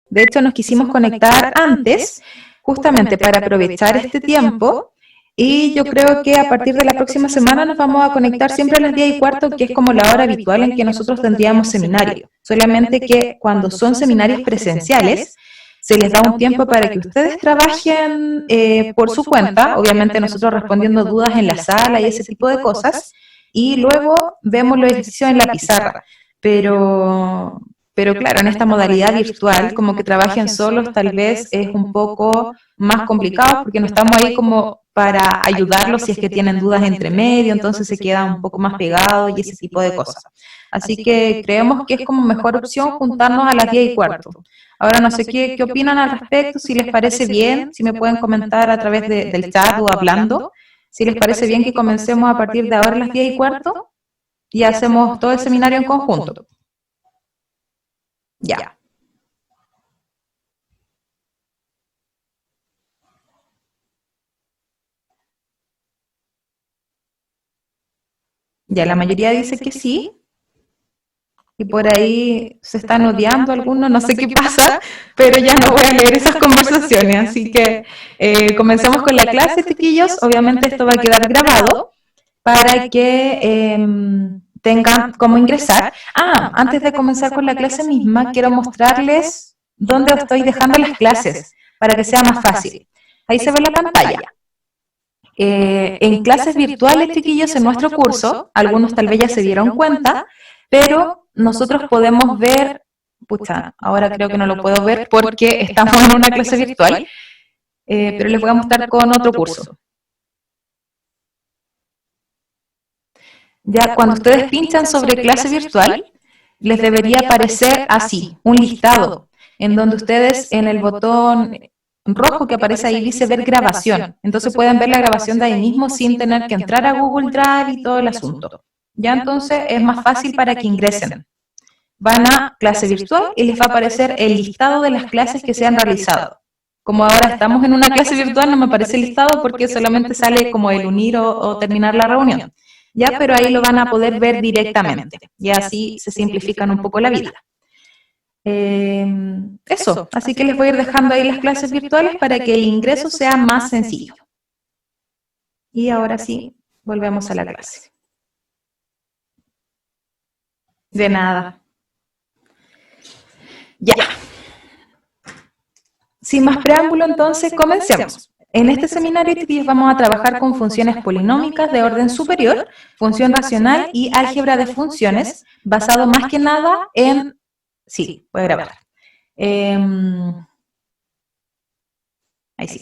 De hecho, nos quisimos conectar antes, justamente para aprovechar este tiempo, y yo creo que a partir de la próxima semana nos vamos a conectar siempre a las 10:15, que es como la hora habitual en que nosotros tendríamos seminario. Solamente que cuando son seminarios presenciales, se les da un tiempo para que ustedes trabajen por su cuenta, obviamente nosotros respondiendo dudas en la sala y ese tipo de cosas, y luego vemos los ejercicios en la pizarra. Pero claro, en esta modalidad virtual, como que trabajen solos tal vez es un poco más complicado porque no estamos ahí como para ayudarlos si es que tienen dudas entre medio, entonces se quedan un poco más pegados y ese tipo de cosas. Así que creemos que es como mejor opción juntarnos a las 10:15. Ahora no sé qué opinan al respecto, si les parece bien, si me pueden comentar a través del chat o hablando, si les parece bien que comencemos a partir de ahora a las 10:15 y hacemos todo el seminario en conjunto. Ya. Ya, la mayoría dice que sí, y por ahí se están odiando algunos, no sé qué pasa, pero ya no voy a leer esas conversaciones, así que comencemos con la clase, chiquillos. Obviamente esto va a quedar grabado para que tengan cómo ingresar. Antes de comenzar con la clase misma, quiero mostrarles dónde estoy dejando las clases, para que sea más fácil. Ahí se ve la pantalla. En clases virtuales, chiquillos, en nuestro curso, algunos tal vez ya se dieron cuenta, pero nosotros podemos ver, pucha, ahora creo que no lo puedo ver porque estamos en una clase virtual, pero les voy a mostrar con otro curso. Ya cuando ustedes pinchan sobre clase virtual, les debería aparecer así, un listado, en donde ustedes en el botón rojo que aparece ahí dice ver grabación. Entonces pueden ver la grabación de ahí mismo sin tener que entrar a Google Drive y todo el asunto. Ya entonces es más fácil para que ingresen. Van a clase virtual y les va a aparecer el listado de las clases que se han realizado. Como ahora estamos en una clase virtual, no me aparece el listado porque solamente sale como el unir o terminar la reunión. Ya, pero ahí lo van a poder ver directamente. Y así se simplifican un poco la vida. Eso, así que les voy a ir dejando ahí las clases virtuales para que el ingreso sea más sencillo. Y ahora sí, volvemos a la clase. De nada. Ya. Sin más preámbulo, entonces, comencemos. En este seminario, chiquillos, vamos a trabajar con funciones polinómicas de orden superior, función racional y álgebra de funciones, basado más que nada en... Sí, voy a grabar. Ahí sí.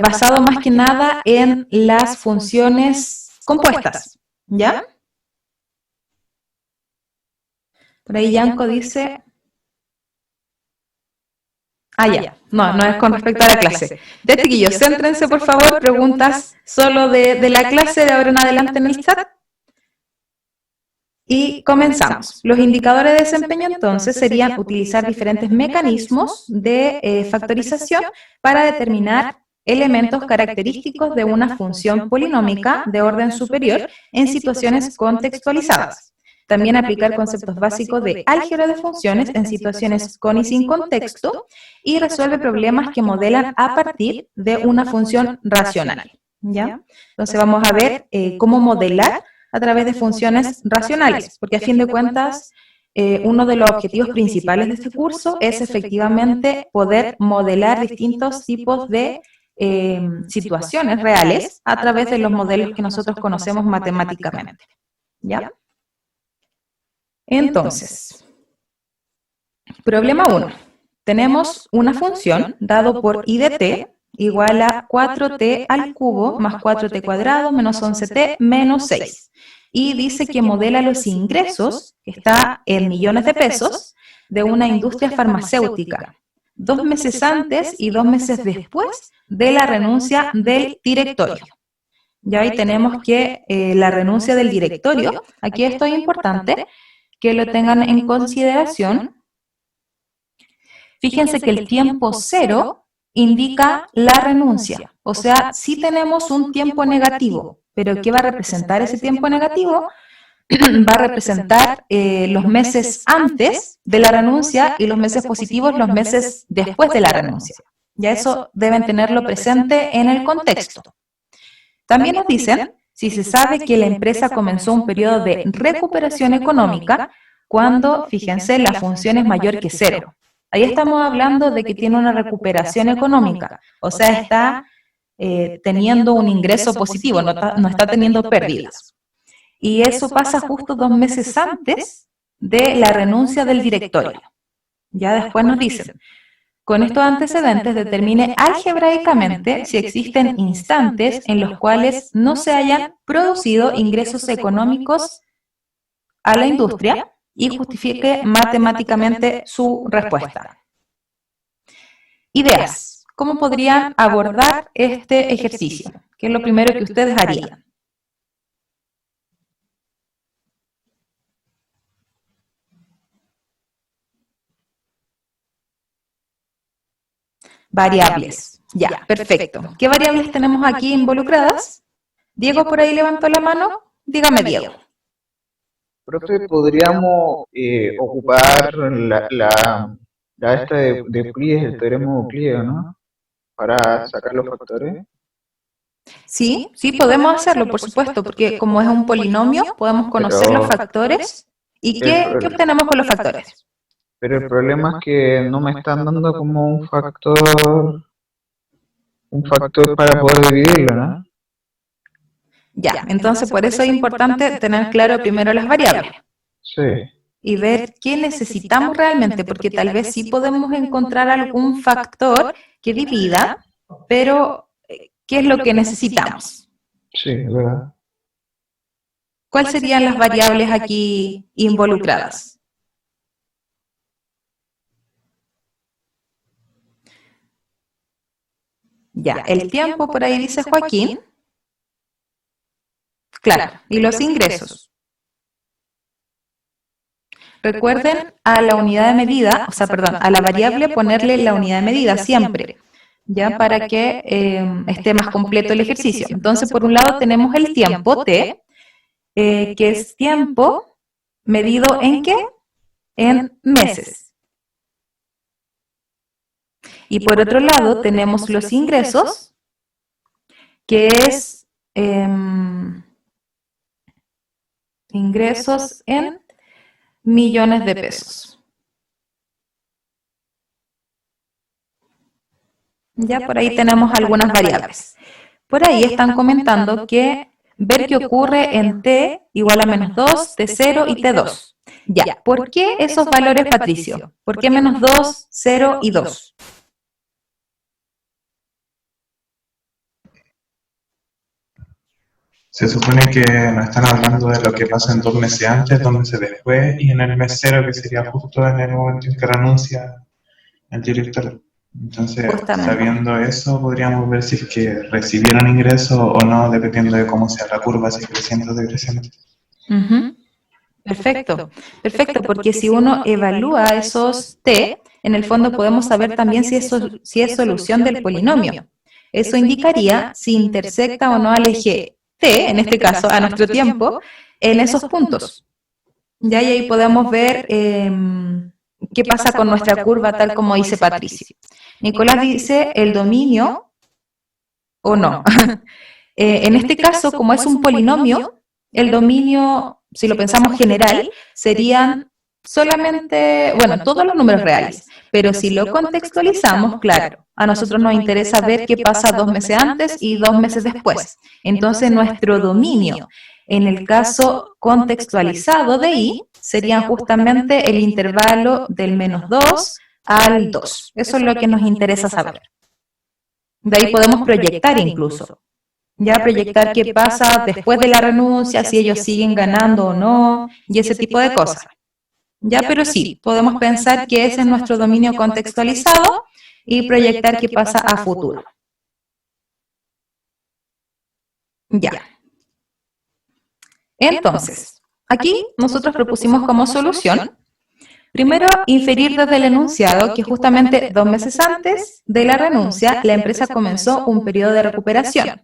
Basado más que nada en las funciones compuestas, ¿ya? Por ahí Yanko dice... ya. No es con respecto a la clase. Ya, chiquillos, céntrense, por favor, preguntas solo de la clase de ahora en adelante en el chat. Y comenzamos. Los indicadores de desempeño, entonces, serían utilizar diferentes mecanismos de factorización para determinar elementos característicos de una función polinómica de orden superior en situaciones contextualizadas. También aplicar conceptos básicos de álgebra de funciones en situaciones con y sin contexto, y resuelve problemas que modelan a partir de una función racional. ¿Ya? Entonces vamos a ver cómo modelar a través de funciones racionales, porque a fin de cuentas uno de los objetivos principales de este curso es efectivamente poder modelar distintos tipos de situaciones reales a través de los modelos que nosotros conocemos matemáticamente. ¿Ya? Entonces, problema 1. Tenemos una función dado por I de t igual a 4t al cubo más 4t cuadrado menos 11t menos 6. Y dice que modela los ingresos, que está en millones de pesos, de una industria farmacéutica, 2 meses antes y 2 meses después de la renuncia del directorio. Ya ahí tenemos que la renuncia del directorio, aquí esto es importante, que lo tengan en consideración. Fíjense que el tiempo 0 indica la renuncia, o sea, sí tenemos un tiempo negativo, pero ¿qué va a representar ese tiempo negativo? va a representar los meses antes de la renuncia y los meses positivos los meses después de la renuncia. Ya eso deben tenerlo presente en el contexto. También nos dicen si se sabe que la empresa comenzó un periodo de recuperación económica cuando, fíjense, la función es mayor que cero. Ahí estamos hablando de que tiene una recuperación económica, o sea, está teniendo un ingreso positivo, no está teniendo pérdidas. Y eso pasa justo 2 meses antes de la renuncia del directorio. Ya después nos dicen, con estos antecedentes determine algebraicamente si existen instantes en los cuales no se hayan producido ingresos económicos a la industria y justifique matemáticamente su respuesta. Ideas. ¿Cómo podrían abordar este ejercicio? ¿Qué es lo primero que ustedes harían? Variables. Ya, perfecto. ¿Qué variables tenemos aquí involucradas? Diego por ahí levantó la mano. Dígame, Diego. Profe, podríamos ocupar la esta de Euclides, el teorema de Euclides, ¿no? Para sacar los factores. Sí, sí, podemos hacerlo, por supuesto, porque como es un polinomio, podemos conocer los factores. ¿Y qué obtenemos con los factores? Pero el problema es que no me están dando como un factor para poder dividirlo, ¿no? Ya, entonces por eso es importante tener claro primero las variables. Sí. Y ver qué necesitamos realmente, porque tal vez sí podemos encontrar algún factor que divida, pero ¿qué es lo que necesitamos? Sí, ¿verdad? ¿Cuáles serían las variables aquí involucradas? Ya, el tiempo por ahí dice Joaquín. Claro, y los ingresos. Recuerden a la unidad de medida, o sea, perdón, a la variable ponerle la unidad de medida siempre, ya para que esté más completo el ejercicio. Entonces, por un lado tenemos el tiempo T, que es tiempo medido ¿en qué? En meses. Y por otro lado tenemos los ingresos, que es ingresos en millones de pesos. Ya por ahí tenemos algunas variables. Por ahí están comentando que ver qué ocurre en T igual a menos 2, T0 y T2. Ya, ¿por qué esos valores, Patricio? ¿Por qué menos 2, 0 y 2? Se supone que nos están hablando de lo que pasa en 2 meses antes, 2 meses después y en el mes cero, que sería justo en el momento en que renuncia el director. Entonces, sabiendo eso, podríamos ver si es que recibieron ingresos o no, dependiendo de cómo sea la curva, si es creciente o decreciente. Perfecto, perfecto, porque si uno evalúa esos T, en el fondo podemos saber también si es solución del polinomio. Eso indicaría si intersecta o no al eje T, en este caso a nuestro tiempo, en esos puntos. Ya y ahí podemos ver qué pasa con nuestra curva, tal como dice Patricio. Nicolás dice el dominio o no. En este caso, como es un polinomio, el dominio, si lo pensamos general, serían solamente, bueno, todos los números reales. Pero si lo contextualizamos, claro, a nosotros nos interesa ver qué pasa 2 meses antes y 2 meses después. Entonces, nuestro dominio, en el caso contextualizado de I, sería justamente el intervalo del menos 2 al 2. Eso es lo que nos interesa saber. De ahí podemos proyectar incluso. Ya proyectar qué pasa después de la renuncia, si ellos siguen ganando o no, y ese tipo de cosas. Ya, pero sí, podemos pensar que ese es nuestro dominio contextualizado y proyectar qué pasa a futuro. Ya. Entonces, aquí nosotros propusimos como solución, primero, inferir desde el enunciado que justamente 2 meses antes de la renuncia, la empresa comenzó un periodo de recuperación.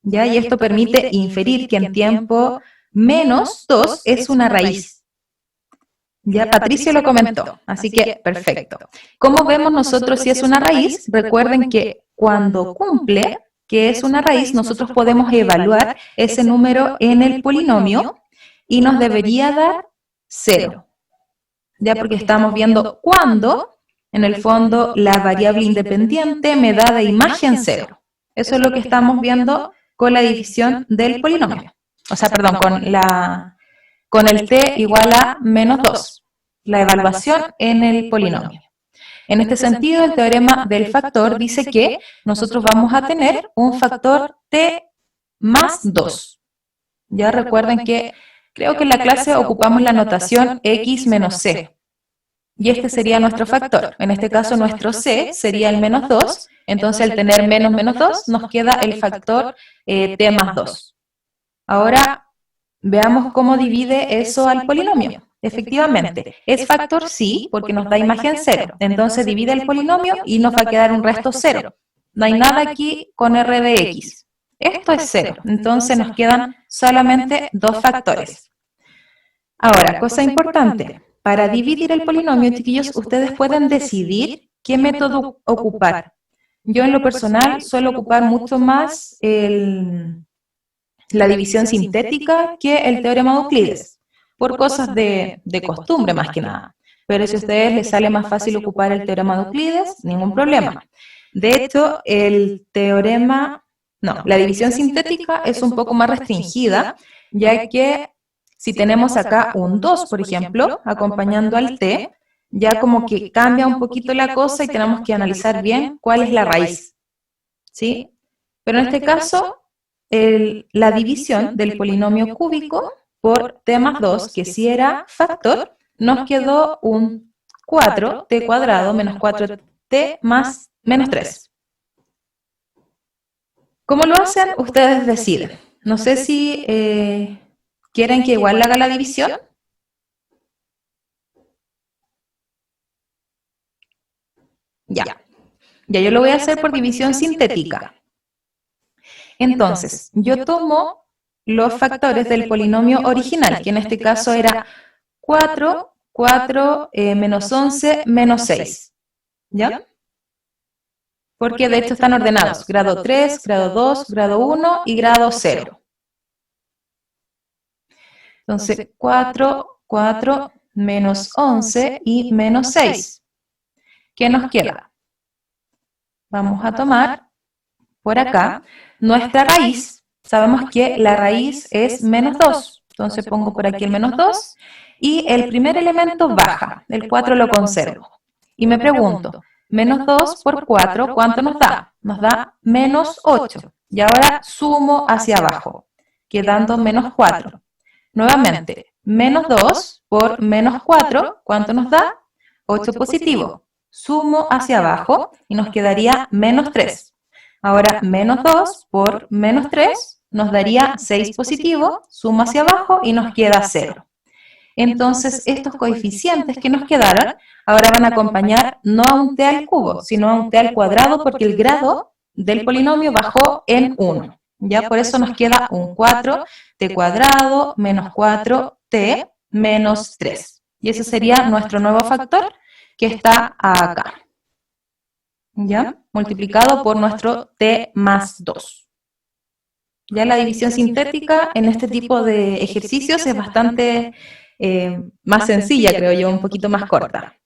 ¿Ya? Y esto permite inferir que en tiempo menos 2 es una raíz. Ya Patricio lo comentó, así que perfecto. ¿Cómo vemos nosotros si es una raíz? Recuerden que cuando cumple que es una raíz, nosotros podemos evaluar ese número en el polinomio y nos debería dar 0. Ya porque estamos viendo cuándo, en el fondo, la variable independiente me da de imagen 0. Eso es lo que estamos viendo con la división del polinomio. O sea, perdón, con el t igual a menos 2. La evaluación en el polinomio. En este sentido, el teorema del factor dice que nosotros vamos a tener un factor t más 2. Ya recuerden que creo que en la clase ocupamos la notación x menos c. Y este sería nuestro factor. En este caso, nuestro c sería el menos 2. Entonces, al tener menos 2, nos queda el factor t más 2. Ahora, veamos cómo divide eso al polinomio. Efectivamente, es factor sí, porque nos da imagen 0. Entonces divide el polinomio y nos va a quedar un resto 0. No hay nada aquí con r de x. Esto es 0. Entonces nos quedan solamente 2 factores. Ahora, cosa importante. Para dividir el polinomio, chiquillos, ustedes pueden decidir qué método ocupar. Yo en lo personal suelo ocupar mucho más la división sintética que el teorema de Euclides. Por cosas de costumbre más que nada. Pero si a ustedes les sale más fácil ocupar el teorema de Euclides, ningún problema. De hecho, la división sintética es un poco más restringida, ya que si tenemos acá un 2, por ejemplo, acompañando al t, ya como que cambia un poquito la cosa y tenemos que analizar bien cuál es la raíz. ¿Sí? Pero en este caso, la división del polinomio cúbico por t más 2, que si era factor, nos quedó un 4t cuadrado menos 4t más menos 3. ¿Cómo lo hacen? Ustedes deciden. No sé si quieren que igual haga la división. Ya, yo lo voy a hacer por división sintética. Entonces, yo tomo los factores del polinomio original, que en este caso era 4, menos 11, menos 6. ¿Ya? Porque de hecho están ordenados, grado 3, grado 2, grado 1 y grado 0. Entonces, 4, menos 11 y menos 6. ¿Qué nos queda? Vamos a tomar por acá nuestra raíz. Sabemos que la raíz es menos 2. Entonces pongo por aquí el menos 2. Y el primer elemento baja. El 4 lo conservo. Y me pregunto, menos 2 por 4, ¿cuánto nos da? Nos da menos 8. Y ahora sumo hacia abajo, quedando menos 4. Nuevamente, menos 2 por menos 4, ¿cuánto nos da? 8 positivo. Sumo hacia abajo y nos quedaría menos 3. Ahora, menos 2 por menos 3 nos daría 6 positivo, sumo hacia abajo y nos queda 0. Entonces, estos coeficientes que nos quedaron, ahora van a acompañar no a un t al cubo, sino a un t al cuadrado, porque el grado del polinomio bajó en 1. Ya por eso nos queda un 4t cuadrado menos 4t menos 3. Y ese sería nuestro nuevo factor que está acá. ¿Ya? Multiplicado por nuestro t más 2. Ya la división sintética en este tipo de ejercicios es bastante más sencilla, creo yo, un poquito más corta.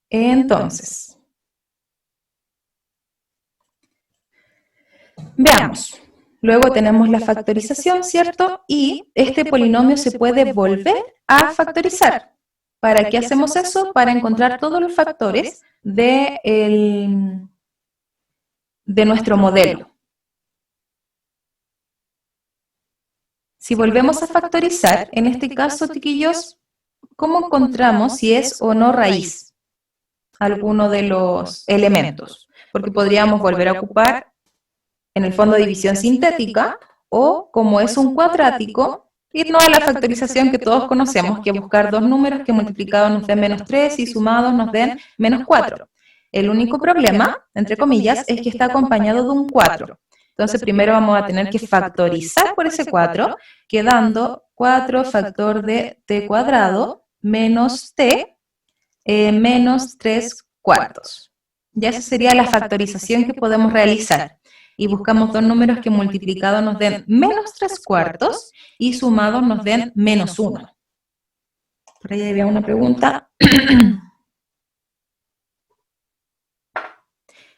Entonces, veamos. Luego tenemos la factorización, ¿cierto? Y este polinomio se puede volver a factorizar. ¿Para qué hacemos eso? Para encontrar todos los factores de nuestro modelo. Si volvemos a factorizar, en este caso, chiquillos, ¿cómo encontramos si es o no raíz alguno de los elementos? Porque podríamos volver a ocupar, en el fondo, división sintética, o, como es un cuadrático, irnos a la factorización que todos conocemos, que es buscar dos números que multiplicados nos den menos 3 y sumados nos den menos 4. El único problema, entre comillas, es que está acompañado de un 4. Entonces, primero vamos a tener que factorizar por ese 4, quedando 4 factor de t cuadrado menos t menos 3 cuartos. Ya esa sería la factorización que podemos realizar. Y buscamos dos números que multiplicados nos den menos 3 cuartos y sumados nos den menos 1. Por ahí había una pregunta.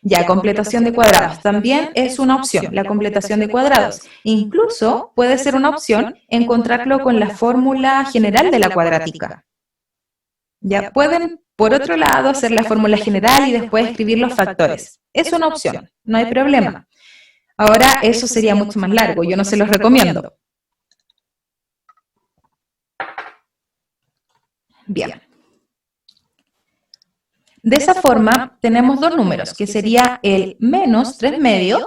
Ya, completación de cuadrados. También es una opción, la completación de cuadrados. Incluso puede ser una opción encontrarlo con la fórmula general de la cuadrática. Ya pueden, por otro lado, hacer la fórmula general y después escribir los factores. Es una opción, no hay problema. Ahora, eso sería mucho más largo, yo no se los recomiendo. Bien. De esa forma, tenemos dos números, que sería el menos 3 medios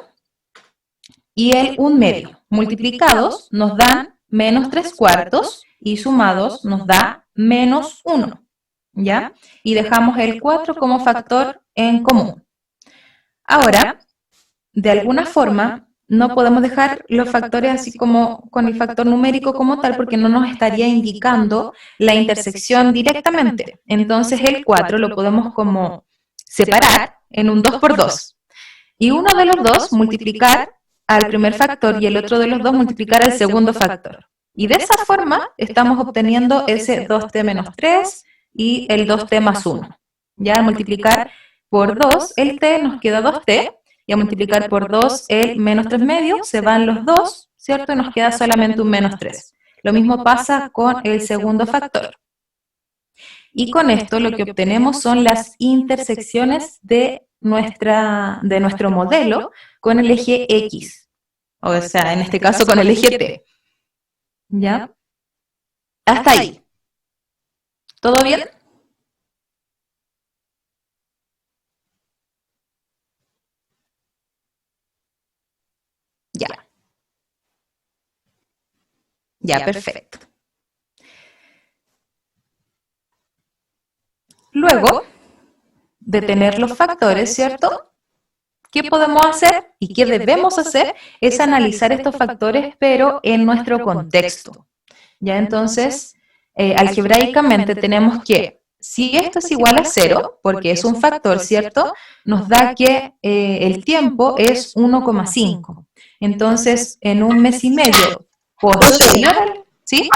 y el 1 medio. Multiplicados nos dan menos 3 cuartos y sumados nos da menos 1. ¿Ya? Y dejamos el 4 como factor en común. Ahora, de alguna forma, no podemos dejar los factores así como con el factor numérico como tal porque no nos estaría indicando la intersección directamente. Entonces el 4 lo podemos como separar en un 2 por 2. Y uno de los dos multiplicar al primer factor y el otro de los dos multiplicar al segundo factor. Y de esa forma estamos obteniendo ese 2t menos 3 y el 2t más 1. Ya al multiplicar por 2 el t nos queda 2t. Y a multiplicar por 2 el menos 3 medios, se van los 2, ¿cierto? Y nos queda solamente un menos 3. Lo mismo pasa con el segundo factor. Y con esto lo que obtenemos son las intersecciones de nuestro modelo con el eje X. O sea, en este caso con el eje T. ¿Ya? Hasta ahí. ¿Todo bien? Ya. Ya, perfecto. Luego de tener los factores, ¿cierto? ¿Qué podemos hacer y qué debemos hacer? Es analizar estos factores, pero en nuestro contexto. Ya entonces, algebraicamente tenemos que, si esto es igual a 0, porque es un factor, ¿cierto? Nos da que el tiempo es 1,5. Entonces, en un mes y medio posterior, ¿sí?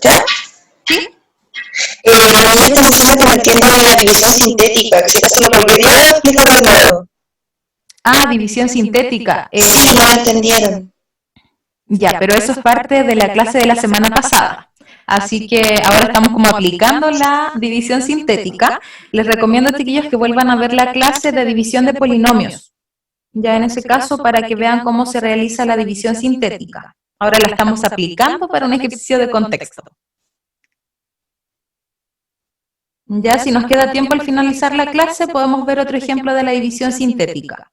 ¿Ya? ¿Sí? Normalmente funciona con el tiempo de la división sintética, que si acaso lo podría explicar de nuevo. Ah, división sintética. Sí, no entendieron. Ya, pero eso es parte de la clase de la semana pasada. Así que ahora estamos como aplicando la división sintética. Les recomiendo, chiquillos, que vuelvan a ver la clase de división de polinomios. Ya en ese caso, para que vean cómo se realiza la división sintética. Ahora la estamos aplicando para un ejercicio de contexto. Ya, si nos queda tiempo al finalizar la clase, podemos ver otro ejemplo de la división sintética.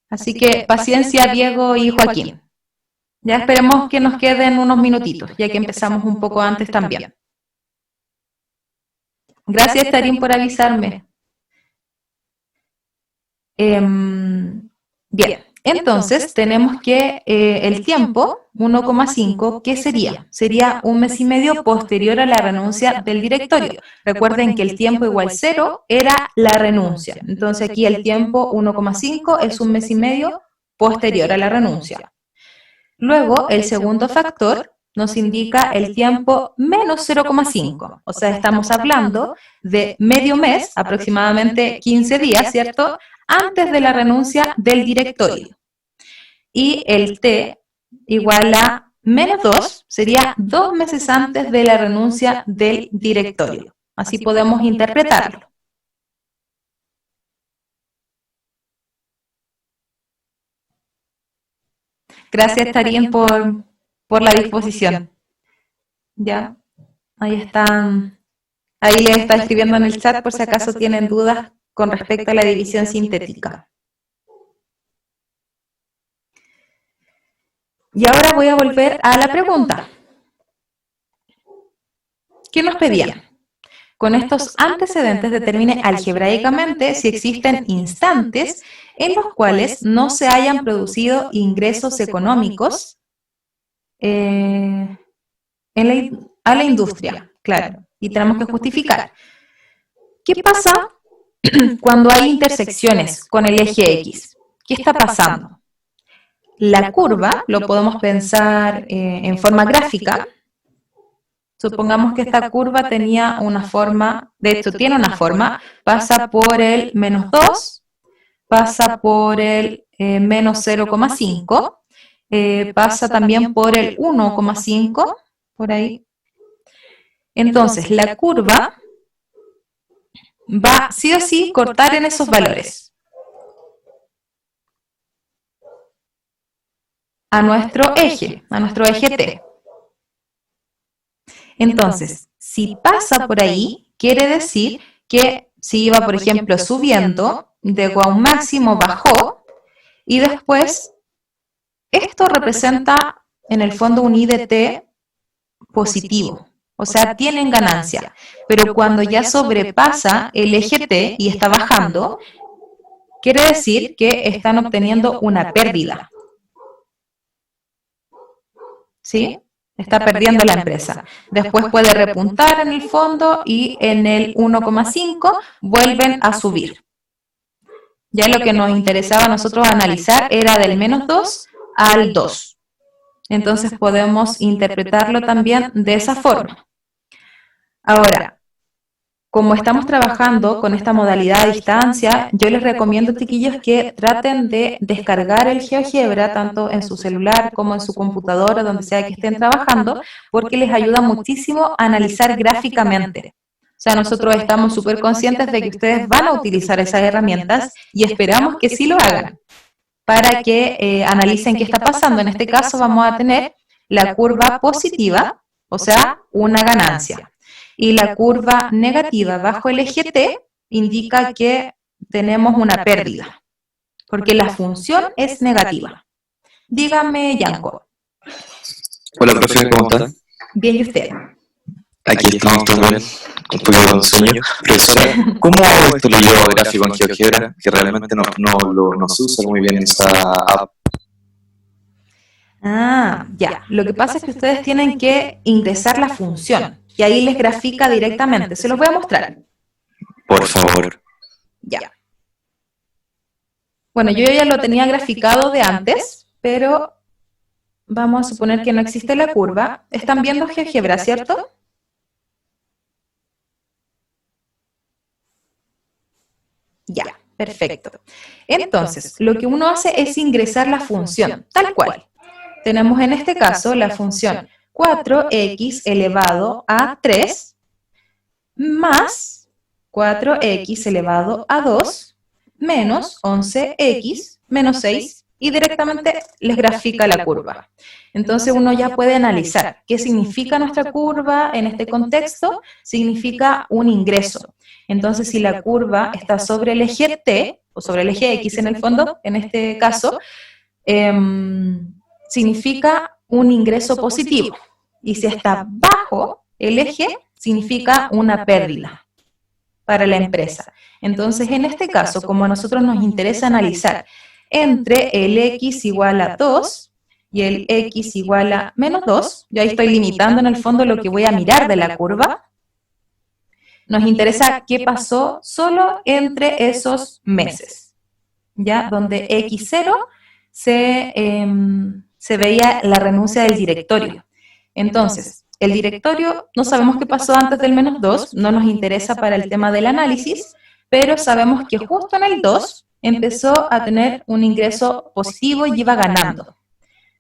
Así que paciencia, Diego y Joaquín. Ya esperemos que nos queden unos minutitos, ya que empezamos un poco antes también. Gracias, Tarín, por avisarme. Bien, entonces tenemos que el tiempo, 1,5, ¿qué sería? Sería un mes y medio posterior a la renuncia del directorio. Recuerden que el tiempo igual 0 era la renuncia. Entonces aquí el tiempo 1,5 es un mes y medio posterior a la renuncia. Luego, el segundo factor nos indica el tiempo menos 0,5. O sea, estamos hablando de medio mes, aproximadamente 15 días, ¿cierto?, antes de la renuncia del directorio. Y el t igual a menos 2 sería 2 meses antes de la renuncia del directorio. Así podemos interpretarlo. Gracias, Tarín, por la disposición. Ya, ahí están. Ahí les está escribiendo en el chat por si acaso tienen dudas con respecto a la división sintética. Y ahora voy a volver a la pregunta. ¿Qué nos pedían? con estos antecedentes determine algebraicamente si existen instantes en los cuales no se hayan producido ingresos económicos a la industria, claro, y tenemos que justificar. ¿Qué pasa cuando hay intersecciones con el eje X? ¿Qué está pasando? La curva lo podemos pensar en forma gráfica. Supongamos que esta curva tenía una forma, de hecho tiene una forma, pasa por el -2, pasa por el menos 0,5, pasa también por el 1,5, por ahí. Entonces, la curva va sí o sí cortar en esos valores. A nuestro eje T. Entonces, si pasa por ahí, quiere decir que si iba, por ejemplo, subiendo, llegó a un máximo, bajó, y después esto representa en el fondo un IDT positivo, o sea, tienen ganancia, pero cuando ya sobrepasa el eje T y está bajando, quiere decir que están obteniendo una pérdida. ¿Sí? Está perdiendo la empresa. Después puede repuntar en el fondo y en el 1,5 vuelven a subir. Ya lo que nos interesaba a nosotros analizar era del -2 al 2. Entonces podemos interpretarlo también de esa forma. Ahora, como estamos trabajando con esta modalidad a distancia, yo les recomiendo, chiquillos, que traten de descargar el GeoGebra tanto en su celular como en su computadora, donde sea que estén trabajando, porque les ayuda muchísimo a analizar gráficamente. O sea, nosotros estamos súper conscientes de que ustedes van a utilizar esas herramientas y esperamos que sí lo hagan para que analicen qué está pasando. En este caso vamos a tener la curva positiva, o sea, una ganancia. Y la curva negativa bajo el eje T indica que tenemos una pérdida, porque la función es negativa. Dígame, Yanko. Hola, profe, ¿cómo está? Bien, ¿y usted? Aquí estamos también, un poquito con sueño. Profesora, ¿cómo esto lo llevo a gráfico en GeoGebra? Que realmente no se usa muy bien esa app. Ah, ya. Lo que pasa es que ustedes tienen que ingresar la función y ahí les grafica directamente. Se los voy a mostrar. Por favor. Ya. Bueno, yo ya lo tenía graficado de antes, pero vamos a suponer que no existe la curva. ¿Están viendo GeoGebra, cierto? Ya, perfecto. Entonces, lo que uno hace es ingresar la función, tal cual. Tenemos en este caso la función 4x elevado a 3 más 4x elevado a 2 menos 11x menos 6 y directamente les grafica la curva. Entonces uno ya puede analizar qué significa nuestra curva en este contexto. Significa un ingreso. Entonces si la curva está sobre el eje T, o sobre el eje X en el fondo, en este caso, significa un ingreso positivo. Y si está bajo el eje, significa una pérdida para la empresa. Entonces, en este caso, como a nosotros nos interesa analizar entre el X igual a 2 y el X igual a -2, yo ahí estoy limitando en el fondo lo que voy a mirar de la curva, nos interesa qué pasó solo entre esos meses, ¿ya? Donde X0 se veía la renuncia del directorio. Entonces, el directorio no sabemos qué pasó antes del -2, no nos interesa para el tema del análisis, pero sabemos que justo en el 2 empezó a tener un ingreso positivo y iba ganando.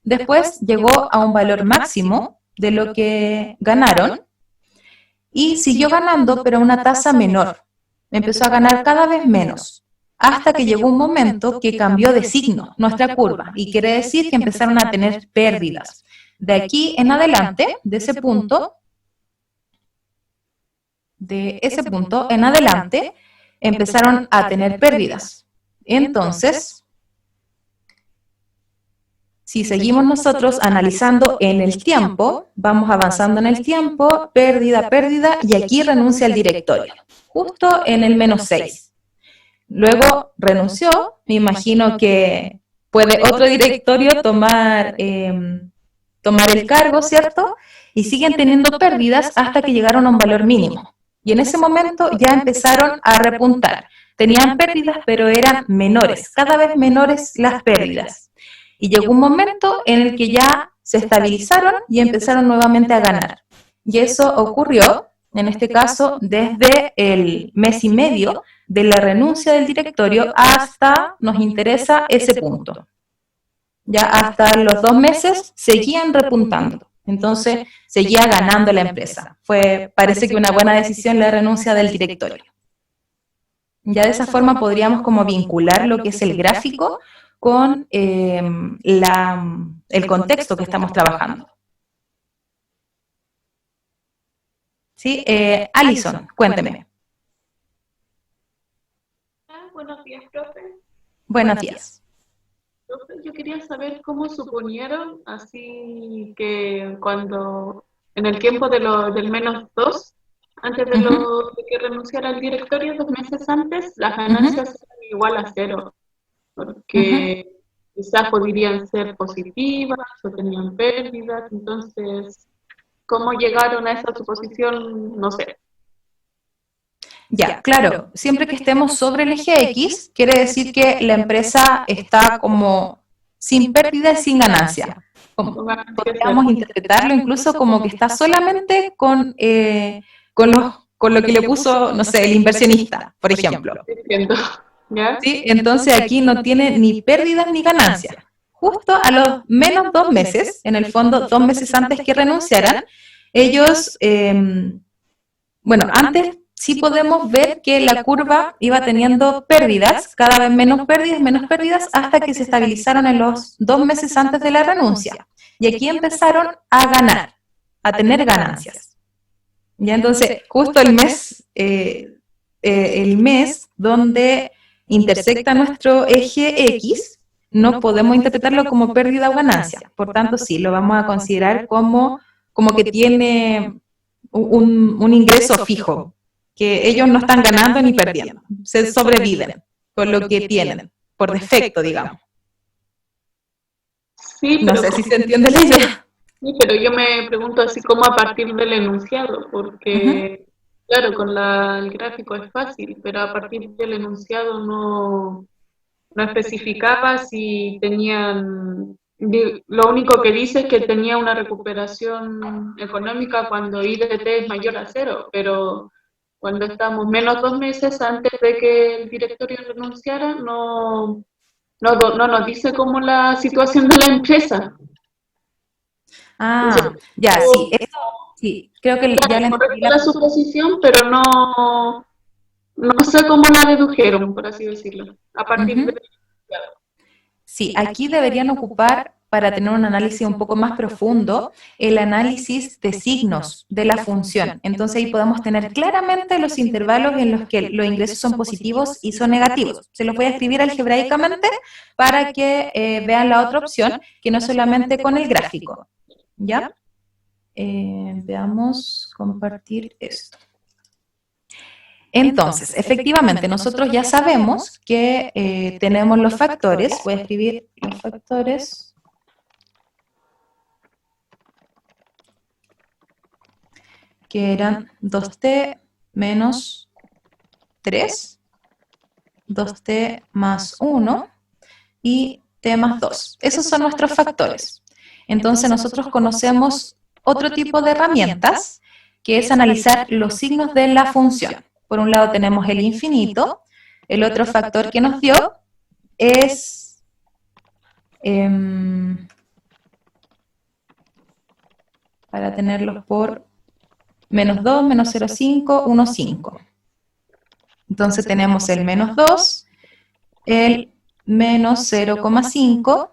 Después llegó a un valor máximo de lo que ganaron y siguió ganando, pero a una tasa menor. Empezó a ganar cada vez menos, hasta que llegó un momento que cambió de signo nuestra curva, y quiere decir que empezaron a tener pérdidas. De aquí en adelante, de ese punto en adelante, empezaron a tener pérdidas. Entonces, si seguimos nosotros analizando en el tiempo, vamos avanzando en el tiempo, pérdida, pérdida, y aquí renuncia el directorio, justo en el -6. Luego renunció, me imagino que puede otro directorio tomar el cargo, ¿cierto? Y siguen teniendo pérdidas hasta que llegaron a un valor mínimo. Y en ese momento ya empezaron a repuntar. Tenían pérdidas, pero eran menores, cada vez menores las pérdidas. Y llegó un momento en el que ya se estabilizaron y empezaron nuevamente a ganar. Y eso ocurrió, en este caso, desde el mes y medio de la renuncia del directorio hasta, nos interesa, ese punto. Ya hasta los 2 meses seguían repuntando. Entonces, seguía ganando la empresa. Parece que una buena decisión la renuncia del directorio. Ya de esa forma podríamos como vincular lo que es el gráfico con el contexto que estamos trabajando. ¿Sí? Alison, cuénteme. Buenos días, profe. Buenos días. Profe, yo quería saber cómo suponieron, así que cuando, en el tiempo del -2, antes de que renunciara al directorio, 2 meses antes, las ganancias eran igual a 0. Porque quizás podrían ser positivas o tenían pérdidas, entonces, ¿cómo llegaron a esa suposición? No sé. Ya, claro, siempre que estemos sobre el eje X, quiere decir que la empresa está como sin pérdida y sin ganancia. Podríamos interpretarlo incluso como que está solamente con lo que le puso, no sé, el inversionista, por ejemplo. Entiendo. ¿Ya? ¿Sí? Entonces aquí no tiene ni pérdidas ni ganancias. Justo a los -2 meses, en el fondo 2 meses antes que renunciaran, ellos, bueno, antes sí podemos ver que la curva iba teniendo pérdidas, cada vez menos pérdidas, hasta que se estabilizaron en los 2 meses antes de la renuncia. Y aquí empezaron a ganar, a tener ganancias. Ya entonces, justo el mes donde intersecta nuestro eje X, no podemos interpretarlo como pérdida o ganancia. Por tanto, sí, lo vamos a considerar como que tiene un ingreso fijo, que ellos no están ganando ni perdiendo, se sobreviven con lo que tienen, por defecto, digamos. Sí, no sé si se entiende la idea. Sí, pero yo me pregunto así como a partir del enunciado, porque... Claro, con el gráfico es fácil, pero a partir del enunciado no especificaba si tenían, lo único que dice es que tenía una recuperación económica cuando IDT es mayor a 0, pero cuando estamos menos 2 meses antes de que el directorio renunciara, no nos dice cómo la situación de la empresa. Ah, ya, sí, eso, sí, creo que ya le entendí la suposición, pero no sé cómo la dedujeron, por así decirlo, a partir de... Sí, aquí deberían ocupar, para tener un análisis un poco más profundo, el análisis de signos de la función. Entonces ahí podemos tener claramente los intervalos en los que los ingresos son positivos y son negativos. Se los voy a escribir algebraicamente para que vean la otra opción, que no es solamente con el gráfico. ¿Ya? Veamos, compartir esto. Entonces, efectivamente, nosotros ya sabemos que tenemos los factores. Voy a escribir los factores. Que eran 2t menos 3, 2t más 1 y t más 2. Esos son nuestros factores. Entonces, nosotros conocemos otro tipo de herramientas, que es analizar los signos de la función. Por un lado tenemos el infinito, el otro factor que nos dio es para tenerlos por -2, -0,5, 1,5. Entonces tenemos el -2, el -0,5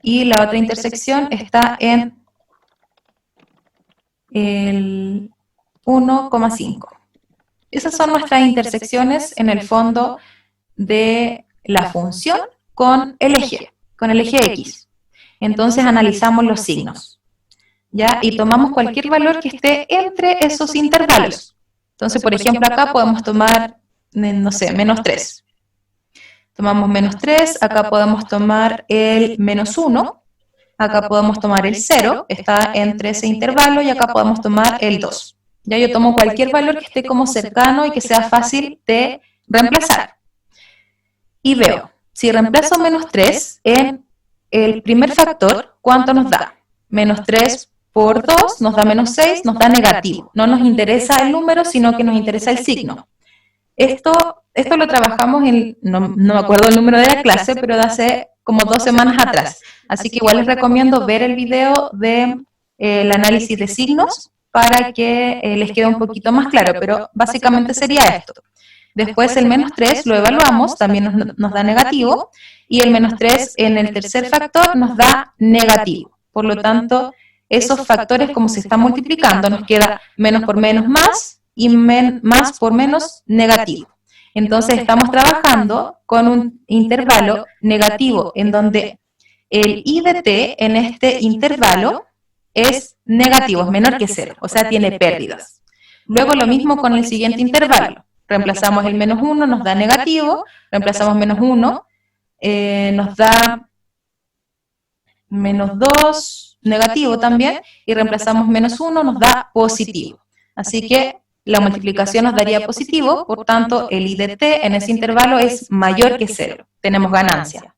y la otra intersección está en el 1,5. Esas son nuestras intersecciones en el fondo de la función con el eje X. Entonces analizamos los signos, ¿ya? Y tomamos cualquier valor que esté entre esos intervalos. Entonces, por ejemplo, acá podemos tomar, no sé, -3. Tomamos -3, acá podemos tomar el -1, acá podemos tomar el 0, está entre ese intervalo, y acá podemos tomar el 2. Ya yo tomo cualquier valor que esté como cercano y que sea fácil de reemplazar. Y veo, si reemplazo -3 en el primer factor, ¿cuánto nos da? -3 por 2 nos da -6, nos da negativo. No nos interesa el número, sino que nos interesa el signo. Esto lo trabajamos en, no me acuerdo el número de la clase, pero de hace como 2 semanas atrás. Así que igual les recomiendo ver el video de el análisis de signos para que les quede un poquito más claro, pero básicamente sería esto. Después el -3 lo evaluamos, también nos da negativo, y el -3 en el tercer factor nos da negativo. Por lo tanto, esos factores, como se están multiplicando, nos queda menos por menos más, y más por menos negativo. Entonces estamos trabajando con un intervalo negativo, en donde el I de t en este intervalo es negativo, es menor que 0, o sea, tiene pérdidas. Luego lo mismo con el siguiente intervalo. Reemplazamos el -1, nos da negativo, reemplazamos -1, nos da -2, negativo también, y reemplazamos -1, nos da positivo. Así que la multiplicación nos daría positivo, por tanto el I de t en ese intervalo es mayor que 0, tenemos ganancia.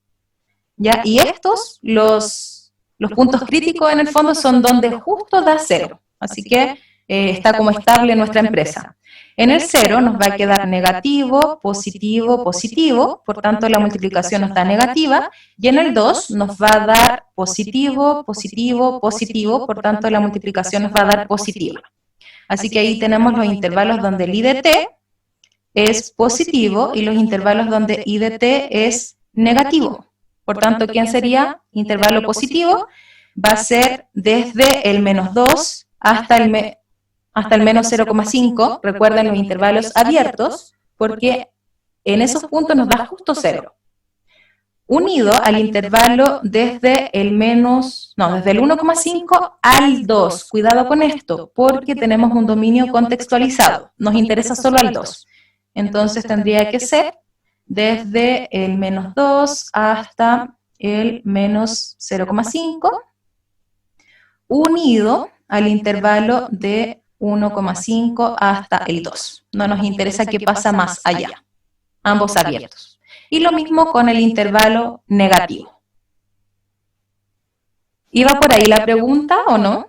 ¿Ya? Y estos, los puntos críticos en el fondo son donde justo da 0, así que está como estable nuestra empresa. En el 0 nos va a quedar negativo, positivo, positivo, por tanto la multiplicación nos da negativa, y en el 2 nos va a dar positivo, positivo, positivo, por tanto la multiplicación nos va a dar positiva. Así que ahí tenemos los intervalos donde el I de t es positivo y los intervalos donde I de t es negativo. Por tanto, ¿quién sería? Intervalo positivo va a ser desde el -2 hasta el menos 0,5. Recuerden los intervalos abiertos, porque en esos puntos nos da justo 0. Unido al intervalo desde el 1,5 al 2. Cuidado con esto, porque tenemos un dominio contextualizado. Nos interesa solo al 2. Entonces tendría que ser desde el -2 hasta el menos 0,5, unido al intervalo de 1,5 hasta el 2. No nos interesa qué pasa más allá, ambos abiertos. Y lo mismo con el intervalo negativo. ¿Iba por ahí la pregunta o no?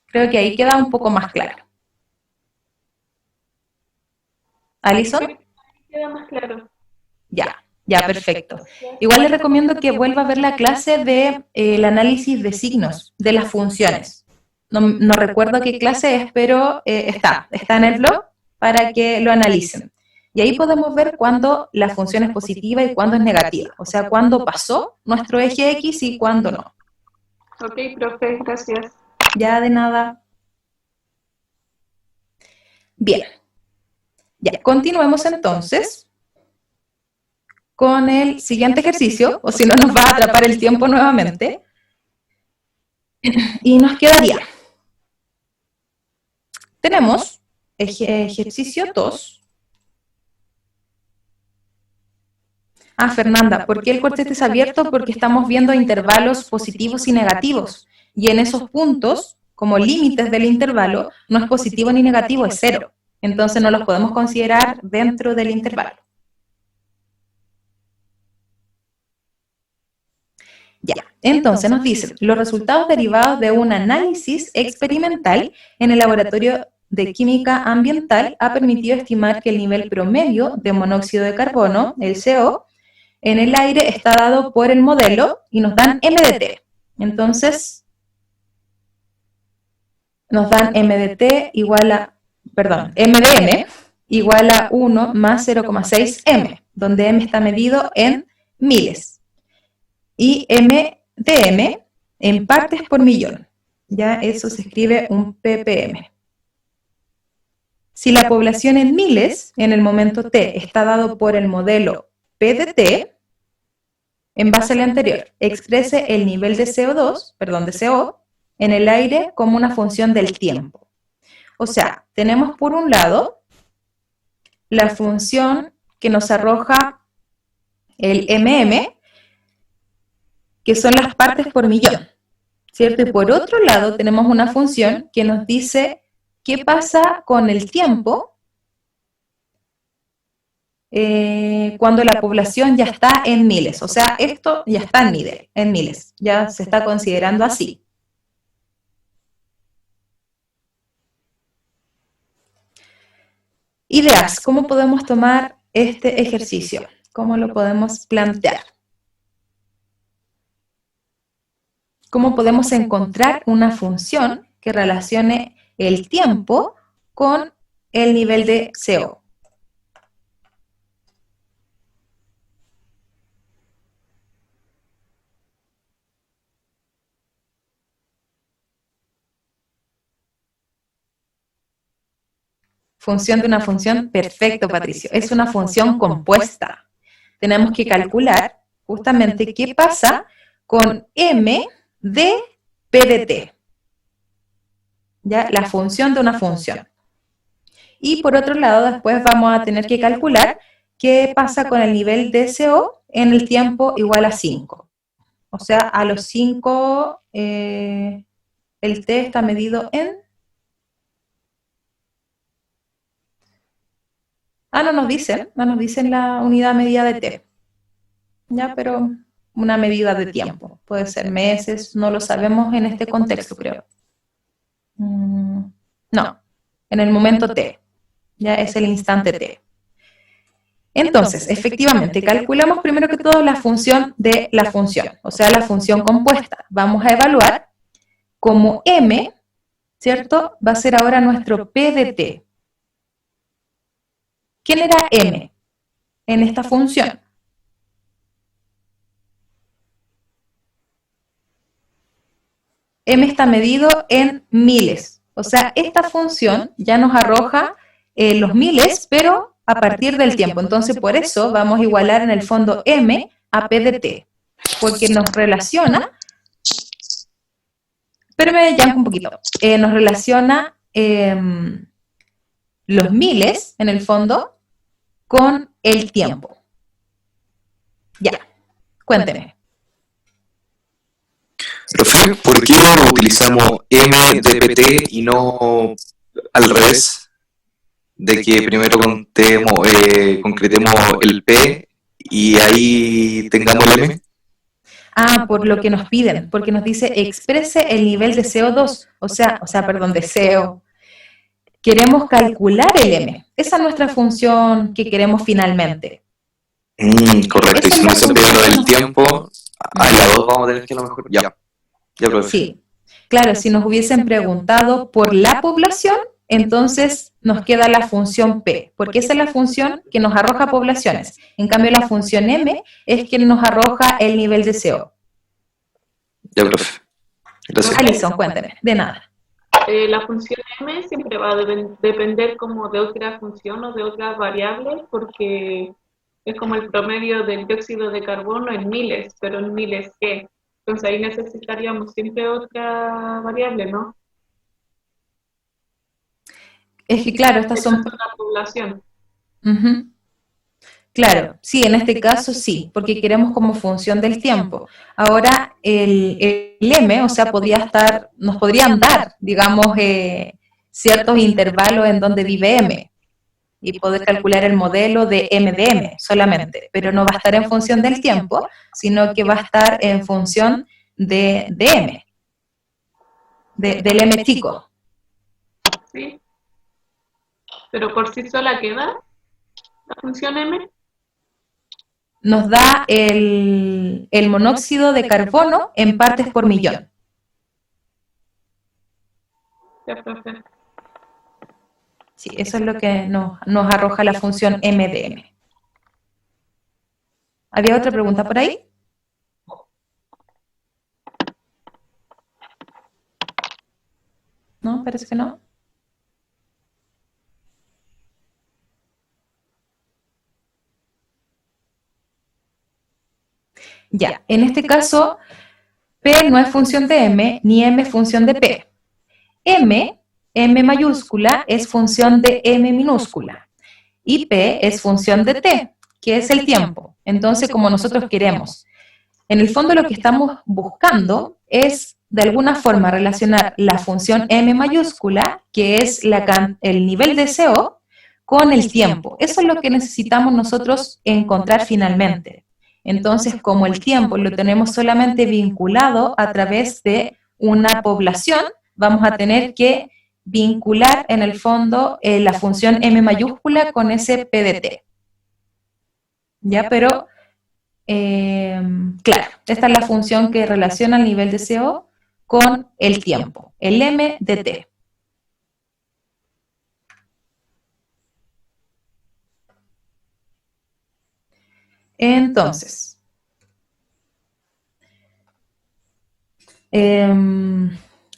Creo que ahí queda un poco más claro. ¿Alison? Queda más claro. Ya, perfecto. Igual les recomiendo que vuelva a ver la clase de el análisis de signos, de las funciones. No recuerdo qué clase es, pero está en el blog para que lo analicen. Y ahí podemos ver cuándo la función es positiva y cuándo es negativa. O sea, cuándo pasó nuestro eje X y cuándo no. Ok, profe, gracias. Ya, de nada. Bien. Ya, continuemos entonces con el siguiente ejercicio, o si no nos va a atrapar el tiempo nuevamente. Y nos quedaría. Tenemos ejercicio 2. Fernanda, ¿por qué el cuarteto es abierto? Porque estamos viendo intervalos positivos y negativos. Y en esos puntos, como límites del intervalo, no es positivo ni negativo, es 0. Entonces no los podemos considerar dentro del intervalo. Ya, entonces nos dicen, los resultados derivados de un análisis experimental en el laboratorio de química ambiental ha permitido estimar que el nivel promedio de monóxido de carbono, el CO, en el aire está dado por el modelo y nos dan M de T. Entonces, nos dan M de T igual a, M de M igual a 1 más 0,6 M, donde M está medido en miles. Y M de M en partes por millón. Ya eso se escribe un ppm. Si la población en miles, en el momento T, está dado por el modelo P de T, en base al anterior, exprese el nivel de CO2, perdón, de CO en el aire como una función del tiempo. O sea, tenemos por un lado la función que nos arroja el MM, que son las partes por millón, ¿cierto? Y por otro lado tenemos una función que nos dice qué pasa con el tiempo cuando la población ya está en miles. O sea, esto ya está en miles, ya se está considerando así. Ideas, ¿cómo podemos tomar este ejercicio? ¿Cómo lo podemos plantear? ¿Cómo podemos encontrar una función que relacione el tiempo con el nivel de CO? Función de una función, perfecto, Patricio. Es una función compuesta. Tenemos que calcular justamente qué pasa con m de p de t. ¿Ya? La función de una función. Y por otro lado, después vamos a tener que calcular qué pasa con el nivel de CO en el tiempo igual a 5. O sea, a los 5, el t está medido en... no nos dicen la unidad medida de t. Ya, pero una medida de tiempo. Puede ser meses, no lo sabemos en este contexto, creo. No, en el momento t. Ya es el instante t. Entonces, efectivamente, calculamos primero que todo la función de la función, o sea, la función compuesta. Vamos a evaluar como m, ¿cierto? Va a ser ahora nuestro p de t. ¿Quién era m en esta función? M está medido en miles. O sea, esta función ya nos arroja los miles, pero a partir del tiempo. Entonces, por eso vamos a igualar en el fondo M a P de T, porque nos relaciona, espérame ya un poquito, nos relaciona los miles, en el fondo, con el tiempo. Ya, cuénteme. Profe, ¿por qué utilizamos M de PT y no al revés? De que primero concretemos el P y ahí tengamos el M. Por lo que nos piden, porque nos dice exprese el nivel de CO2, perdón, de CO. Queremos calcular el M. Esa es nuestra función que queremos finalmente. Correcto, y si no se pierde el tiempo, a la 2 vamos a tener que a lo mejor... Ya, profe. Sí, claro, si nos hubiesen preguntado por la población, entonces nos queda la función P, porque esa es la función que nos arroja poblaciones. En cambio, la función M es que nos arroja el nivel de CO. Ya, profe. Gracias. Alison, cuéntame, de nada. La función M siempre va a depender como de otra función o de otra variable, porque es como el promedio del dióxido de carbono en miles, pero en miles ¿qué? Entonces ahí necesitaríamos siempre otra variable, ¿no? Es que claro, estas son... la población. Claro, sí, en este caso sí, porque queremos como función del tiempo. Ahora, el M, o sea, nos podrían dar, digamos, ciertos intervalos en donde vive M, y poder calcular el modelo de M solamente, pero no va a estar en función del tiempo, sino que va a estar en función de M, del M chico. Sí, pero por sí sola queda la función M. Nos da el monóxido de carbono en partes por millón. Ya, profe. Sí, eso es lo que nos arroja la función M de M. ¿Había otra pregunta por ahí? ¿No? Parece que no. Ya, en este caso, P no es función de M, ni M es función de P. M mayúscula, es función de M minúscula. Y P es función de T, que es el tiempo. Entonces, como nosotros queremos, en el fondo lo que estamos buscando es, de alguna forma, relacionar la función M mayúscula, que es el nivel de CO, con el tiempo. Eso es lo que necesitamos nosotros encontrar finalmente. Entonces, como el tiempo lo tenemos solamente vinculado a través de una población, vamos a tener que vincular en el fondo la función M mayúscula con ese P de T. ¿Ya? Pero, claro, esta es la función que relaciona el nivel de CO con el tiempo, el M de T. Entonces,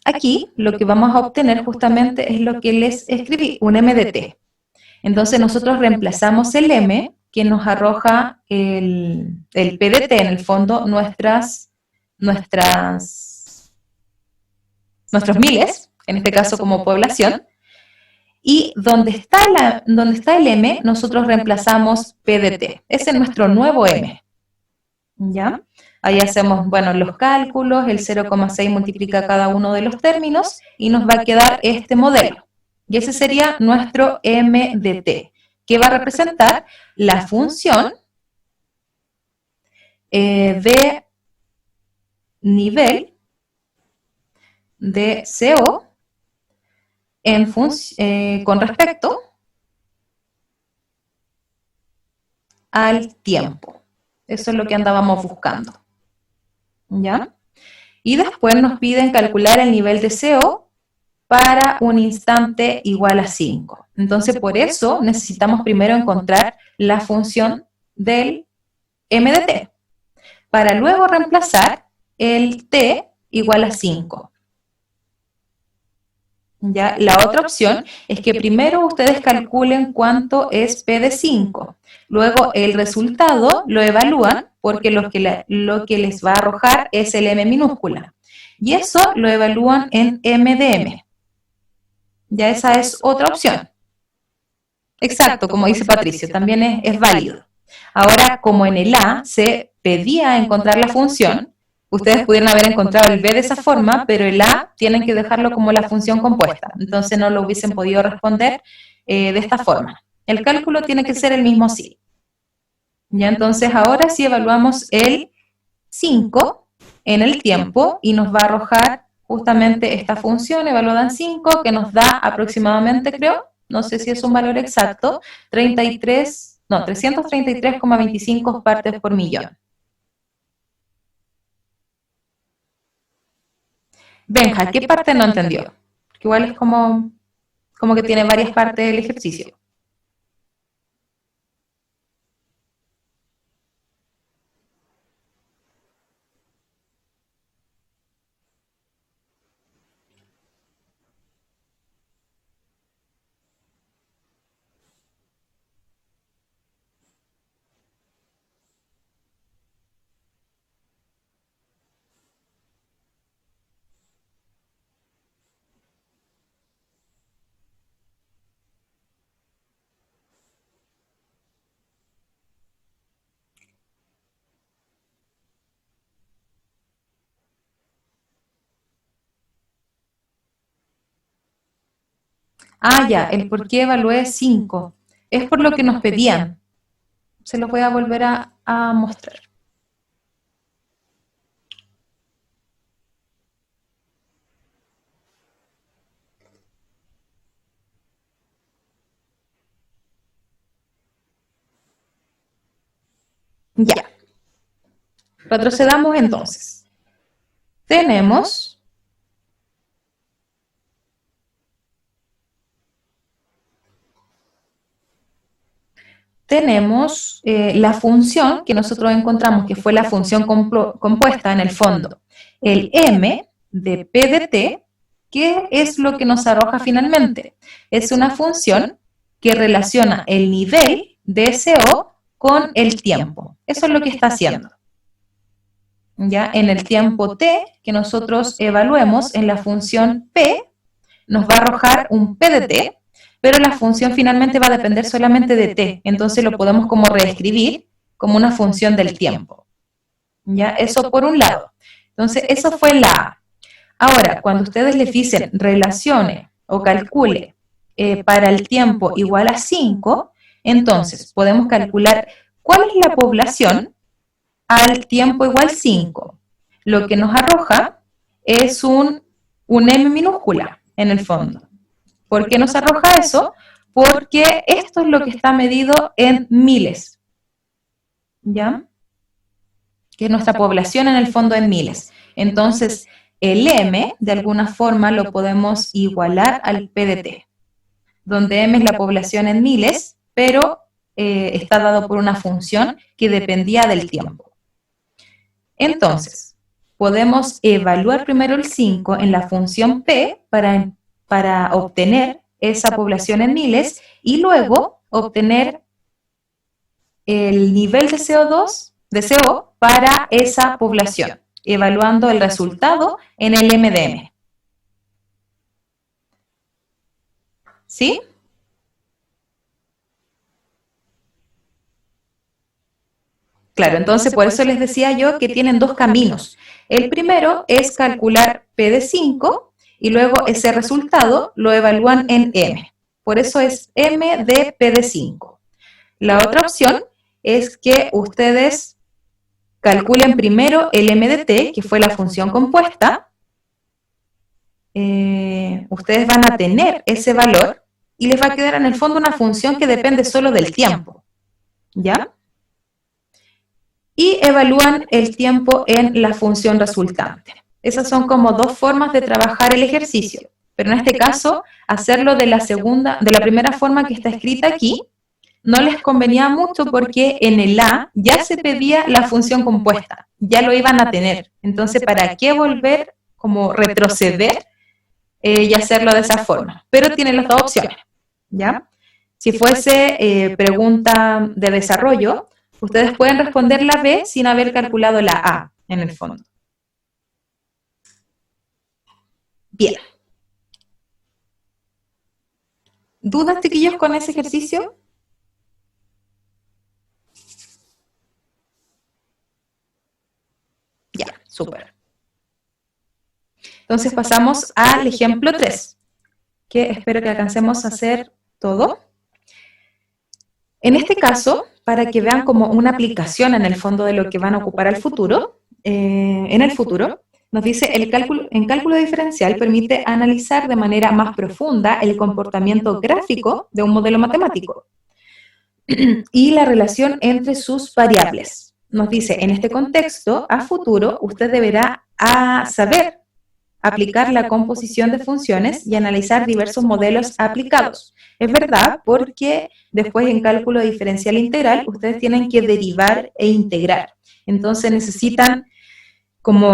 aquí lo que vamos a obtener justamente es lo que les escribí, un M de T. Entonces nosotros reemplazamos el M, que nos arroja el P de T, en el fondo, nuestros miles, en este caso como población, y donde está el M, nosotros reemplazamos P de T. Ese es nuestro nuevo M. ¿Ya? Ahí hacemos, bueno, los cálculos, el 0,6 multiplica cada uno de los términos y nos va a quedar este modelo. Y ese sería nuestro M de T, que va a representar la función de nivel de CO con respecto al tiempo. Eso es lo que andábamos buscando. ¿Ya? Y después nos piden calcular el nivel de CO para un instante igual a 5. Entonces, por eso necesitamos primero encontrar la función del M de T, para luego reemplazar el T igual a 5. ¿Ya? La otra opción es que primero ustedes calculen cuánto es P de 5. Luego el resultado lo evalúan porque lo que les va a arrojar es el M minúscula. Y eso lo evalúan en M de M. Ya esa es otra opción. Exacto, como dice Patricio, también es válido. Ahora, como en el A se pedía encontrar la función, ustedes pudieran haber encontrado el B de esa forma, pero el A tienen que dejarlo como la función compuesta. Entonces no lo hubiesen podido responder de esta forma. El cálculo tiene que ser el mismo sí. Ya, entonces ahora sí evaluamos el 5 en el tiempo y nos va a arrojar justamente esta función evaluada en 5 que nos da aproximadamente, creo, no sé si es un valor exacto, 333,25 partes por millón. Benja, ¿qué parte no entendió? Que igual es como que tiene varias partes del ejercicio. Ah, ya, el por qué evalué 5. Es por lo que nos pedían. Se los voy a volver a mostrar. Ya. Retrocedamos entonces. Tenemos la función que nosotros encontramos, que fue la función compuesta en el fondo, el M de P de T, que es lo que nos arroja finalmente. Es una función que relaciona el nivel de CO con el tiempo. Eso es lo que está haciendo. ¿ya? En el tiempo t que nosotros evaluemos en la función p, nos va a arrojar un p de t, pero la función finalmente va a depender solamente de t, entonces lo podemos como reescribir como una función del tiempo, ¿ya? Eso por un lado. Entonces, eso fue la A. Ahora, cuando ustedes les dicen relacione o calcule para el tiempo igual a 5, entonces podemos calcular cuál es la población al tiempo igual 5. Lo que nos arroja es un M minúscula en el fondo. ¿Por qué nos arroja eso? Porque esto es lo que está medido en miles, ¿ya? Que es nuestra población en el fondo en miles. Entonces, el M, de alguna forma, lo podemos igualar al P de T, donde M es la población en miles, pero está dado por una función que dependía del tiempo. Entonces, podemos evaluar primero el 5 en la función P para obtener esa población en miles y luego obtener el nivel de CO2, de CO para esa población, evaluando el resultado en el MDM. ¿Sí? Claro, entonces por eso les decía yo que tienen dos caminos. El primero es calcular P de 5 y luego ese resultado lo evalúan en M. Por eso es M de P de 5. La otra opción es que ustedes calculen primero el M de T, que fue la función compuesta. Ustedes van a tener ese valor y les va a quedar en el fondo una función que depende solo del tiempo, ¿ya? Y evalúan el tiempo en la función resultante. Esas son como dos formas de trabajar el ejercicio, pero en este caso, hacerlo de la primera forma que está escrita aquí, no les convenía mucho porque en el A ya se pedía la función compuesta, ya lo iban a tener. Entonces, ¿para qué volver, como retroceder y hacerlo de esa forma? Pero tienen las dos opciones, ¿ya? Si fuese pregunta de desarrollo, ustedes pueden responder la B sin haber calculado la A, en el fondo. Bien. ¿Dudas, chiquillos, con ese ejercicio? Ya, súper. Entonces pasamos al ejemplo 3, que espero que alcancemos a hacer todo. En este caso, para que vean como una aplicación en el fondo de lo que van a ocupar al futuro, en el futuro, nos dice, en cálculo diferencial permite analizar de manera más profunda el comportamiento gráfico de un modelo matemático y la relación entre sus variables. Nos dice, en este contexto, a futuro, usted deberá saber aplicar la composición de funciones y analizar diversos modelos aplicados. Es verdad, porque después en cálculo diferencial integral, ustedes tienen que derivar e integrar. Entonces necesitan como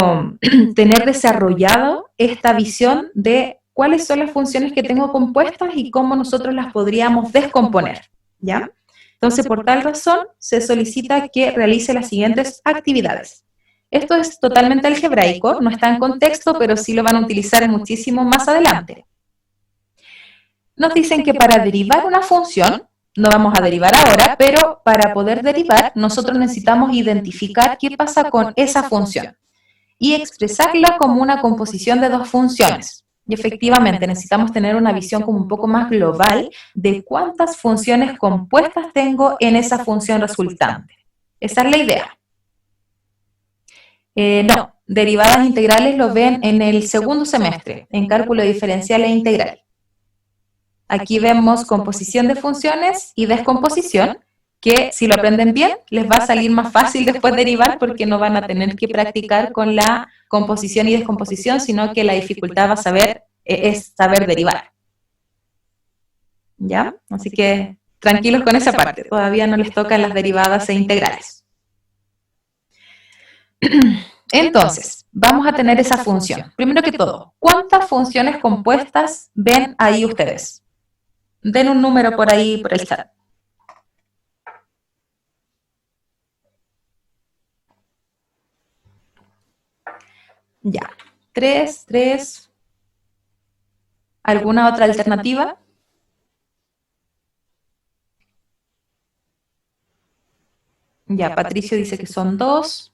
tener desarrollado esta visión de cuáles son las funciones que tengo compuestas y cómo nosotros las podríamos descomponer, ¿ya? Entonces, por tal razón, se solicita que realice las siguientes actividades. Esto es totalmente algebraico, no está en contexto, pero sí lo van a utilizar muchísimo más adelante. Nos dicen que para derivar una función, no vamos a derivar ahora, pero para poder derivar, nosotros necesitamos identificar qué pasa con esa función y expresarla como una composición de dos funciones. Y efectivamente necesitamos tener una visión como un poco más global de cuántas funciones compuestas tengo en esa función resultante. Esa es la idea. No, derivadas integrales lo ven en el segundo semestre, en cálculo diferencial e integral. Aquí vemos composición de funciones y descomposición, que si lo aprenden bien, les va a salir más fácil después derivar porque no van a tener que practicar con la composición y descomposición, sino que la dificultad es saber derivar. ¿Ya? Así que tranquilos con esa parte, todavía no les tocan las derivadas e integrales. Entonces, vamos a tener esa función. Primero que todo, ¿cuántas funciones compuestas ven ahí ustedes? Den un número por ahí, por el chat. Ya. 3, 3. ¿Alguna otra alternativa? Ya, Patricio dice que son 2.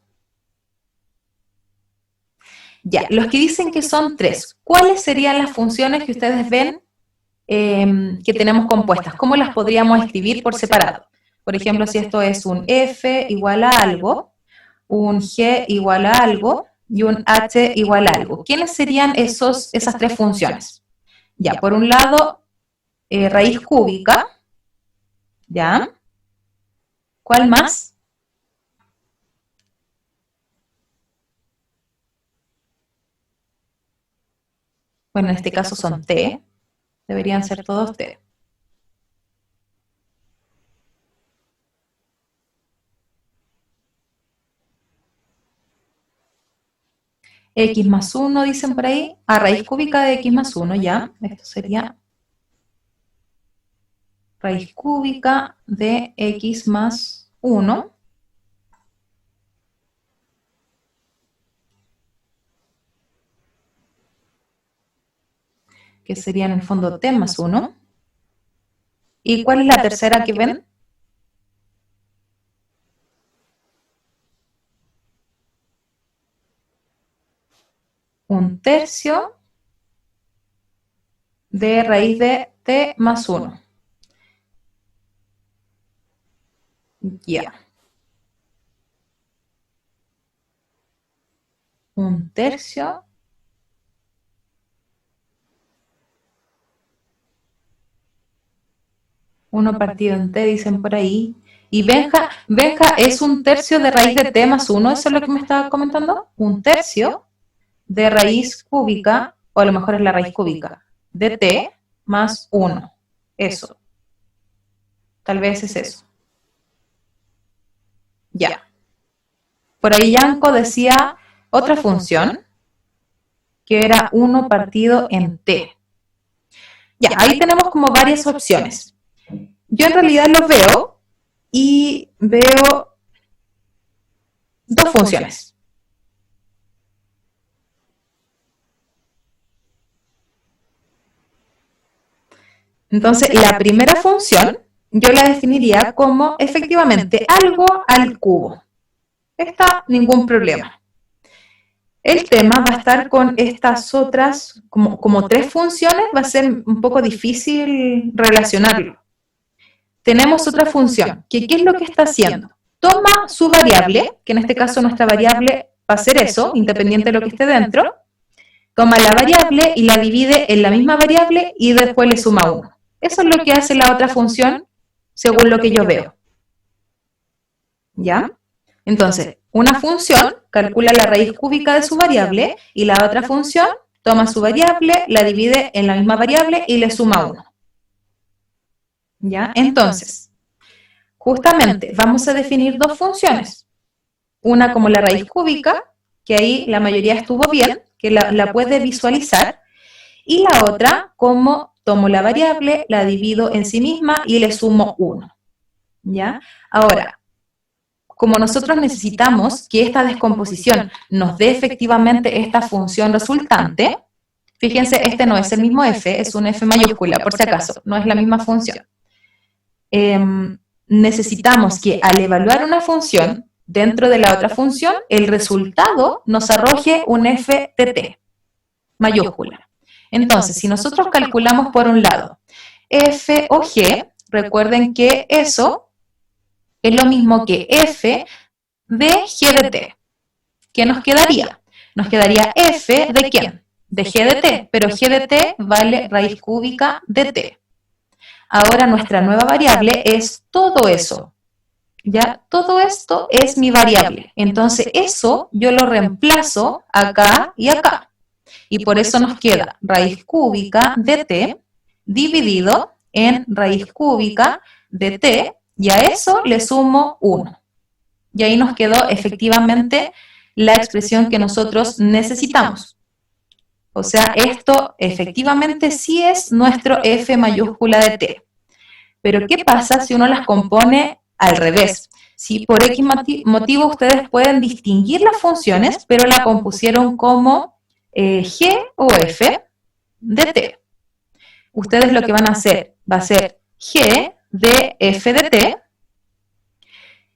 Ya, los que dicen que son 3, ¿cuáles serían las funciones que ustedes ven que tenemos compuestas? ¿Cómo las podríamos escribir por separado? Por ejemplo, si esto es un f igual a algo, un g igual a algo y un h igual a algo. ¿Quiénes serían esas 3 funciones? Ya, por un lado, raíz cúbica, ¿ya? ¿Cuál más? Bueno, en este caso son t, deberían ser todos t. X más 1, dicen por ahí, a raíz cúbica de x más 1, ya, esto sería raíz cúbica de x más 1, que sería en el fondo t más 1. ¿Y cuál es la tercera que ven? Un tercio de raíz de t más 1. Ya. Un tercio. Uno partido en t, dicen por ahí. Y Benja es un tercio de raíz de t más 1, ¿eso es lo que me estaba comentando? Un tercio de raíz cúbica, o a lo mejor es la raíz cúbica, de t más 1. Eso. Tal vez es eso. Ya. Por ahí Yanko decía otra función, que era 1 partido en t. Ya, ahí tenemos como varias opciones. Yo en realidad los veo y veo 2 funciones. Entonces, la primera función yo la definiría como efectivamente algo al cubo. Está ningún problema. El tema va a estar con estas otras, como 3 funciones, va a ser un poco difícil relacionarlo. Tenemos otra función, que ¿qué es lo que está haciendo? Toma su variable, que en este caso nuestra variable va a ser eso, independiente de lo que esté dentro, toma la variable y la divide en la misma variable y después le suma 1. Eso es lo que hace la otra función, según lo que yo veo. ¿Ya? Entonces, una función calcula la raíz cúbica de su variable y la otra función toma su variable, la divide en la misma variable y le suma 1. ¿Ya? Entonces, justamente vamos a definir 2 funciones. Una como la raíz cúbica, que ahí la mayoría estuvo bien, que la puede visualizar, y la otra como tomo la variable, la divido en sí misma y le sumo 1. ¿Ya? Ahora, como nosotros necesitamos que esta descomposición nos dé efectivamente esta función resultante, fíjense, este no es el mismo f, es un f mayúscula, por si acaso, no es la misma función. Necesitamos que al evaluar una función, dentro de la otra función, el resultado nos arroje un f de t, mayúscula. Entonces, si nosotros calculamos por un lado f o g, recuerden que eso es lo mismo que f de g de t. ¿Qué nos quedaría? Nos quedaría f de ¿quién? De g de t, pero g de t vale raíz cúbica de t. Ahora nuestra nueva variable es todo eso. ¿Ya? Todo esto es mi variable. Entonces eso yo lo reemplazo acá y acá. Y por eso nos queda raíz cúbica de t dividido en raíz cúbica de t, y a eso le sumo 1. Y ahí nos quedó efectivamente la expresión que nosotros necesitamos. O sea, esto efectivamente sí es nuestro f mayúscula de t. Pero ¿qué pasa si uno las compone al revés? Si por X motivo ustedes pueden distinguir las funciones, pero la compusieron como G o F de T. Ustedes lo que van a hacer va a ser G de F de T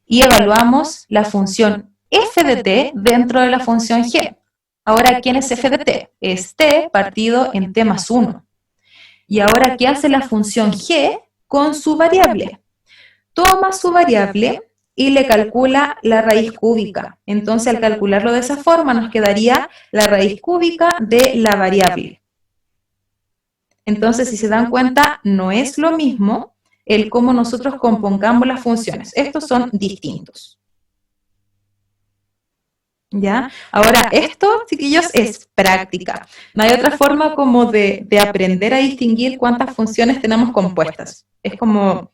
y evaluamos la función F de T dentro de la función G. Ahora, ¿quién es F de T? Es T partido en T más 1. Y ahora, ¿qué hace la función G con su variable? Toma su variable y le calcula la raíz cúbica. Entonces, al calcularlo de esa forma, nos quedaría la raíz cúbica de la variable. Entonces, si se dan cuenta, no es lo mismo el cómo nosotros compongamos las funciones. Estos son distintos. ¿Ya? Ahora, esto, chiquillos, es práctica. No hay otra forma como de aprender a distinguir cuántas funciones tenemos compuestas. Es como,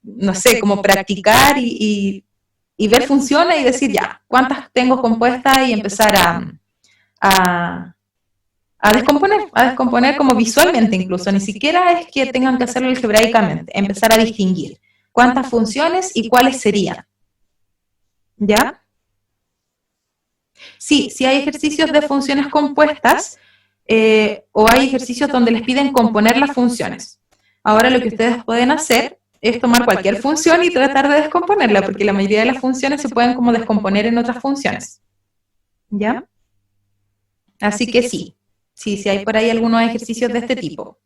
no sé, como practicar y ver funciones y decir, ya, cuántas tengo compuestas y empezar a descomponer como visualmente incluso. Ni siquiera es que tengan que hacerlo algebraicamente, empezar a distinguir cuántas funciones y cuáles serían. ¿Ya? Sí, si hay ejercicios de funciones compuestas o hay ejercicios donde les piden componer las funciones. Ahora lo que ustedes pueden hacer es tomar cualquier función y tratar de descomponerla, porque la mayoría de las funciones se pueden como descomponer en otras funciones. ¿Ya? Así que sí, sí hay por ahí algunos ejercicios de este tipo.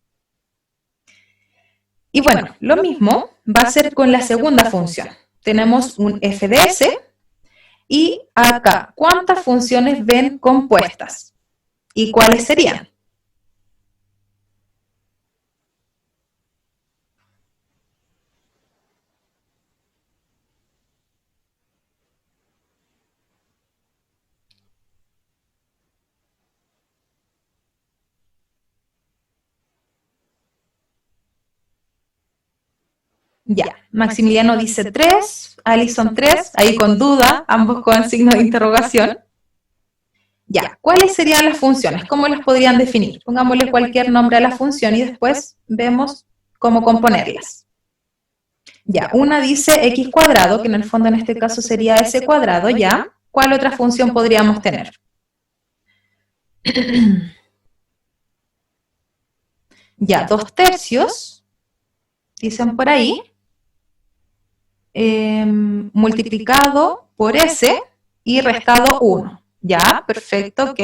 Y bueno, lo mismo va a ser con la segunda función. Tenemos un f de s. Y acá, ¿cuántas funciones ven compuestas? ¿Y cuáles serían? Ya, Maximiliano dice 3, Alison 3, ahí con duda, ambos con signo de interrogación. Ya, ¿cuáles serían las funciones? ¿Cómo las podrían definir? Pongámosle cualquier nombre a la función y después vemos cómo componerlas. Ya, una dice x cuadrado, que en el fondo en este caso sería s cuadrado, ¿ya? ¿Cuál otra función podríamos tener? Ya, 2 tercios, dicen por ahí. Multiplicado por S y restado 1. ¿Ya? Perfecto, ok.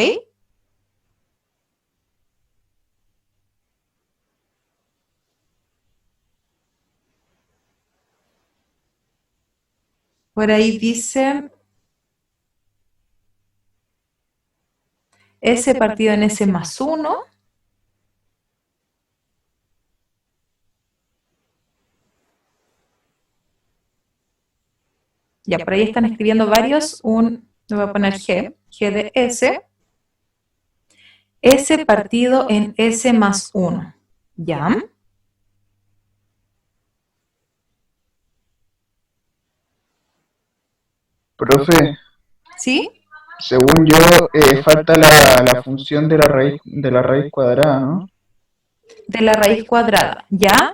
Por ahí dice S partido en S más 1. Ya, por ahí están escribiendo varios, le voy a poner G de S, S partido en S más 1, ¿ya? Profe, ¿Sí? según yo, falta la función de la raíz cuadrada, ¿no? De la raíz cuadrada, ¿ya?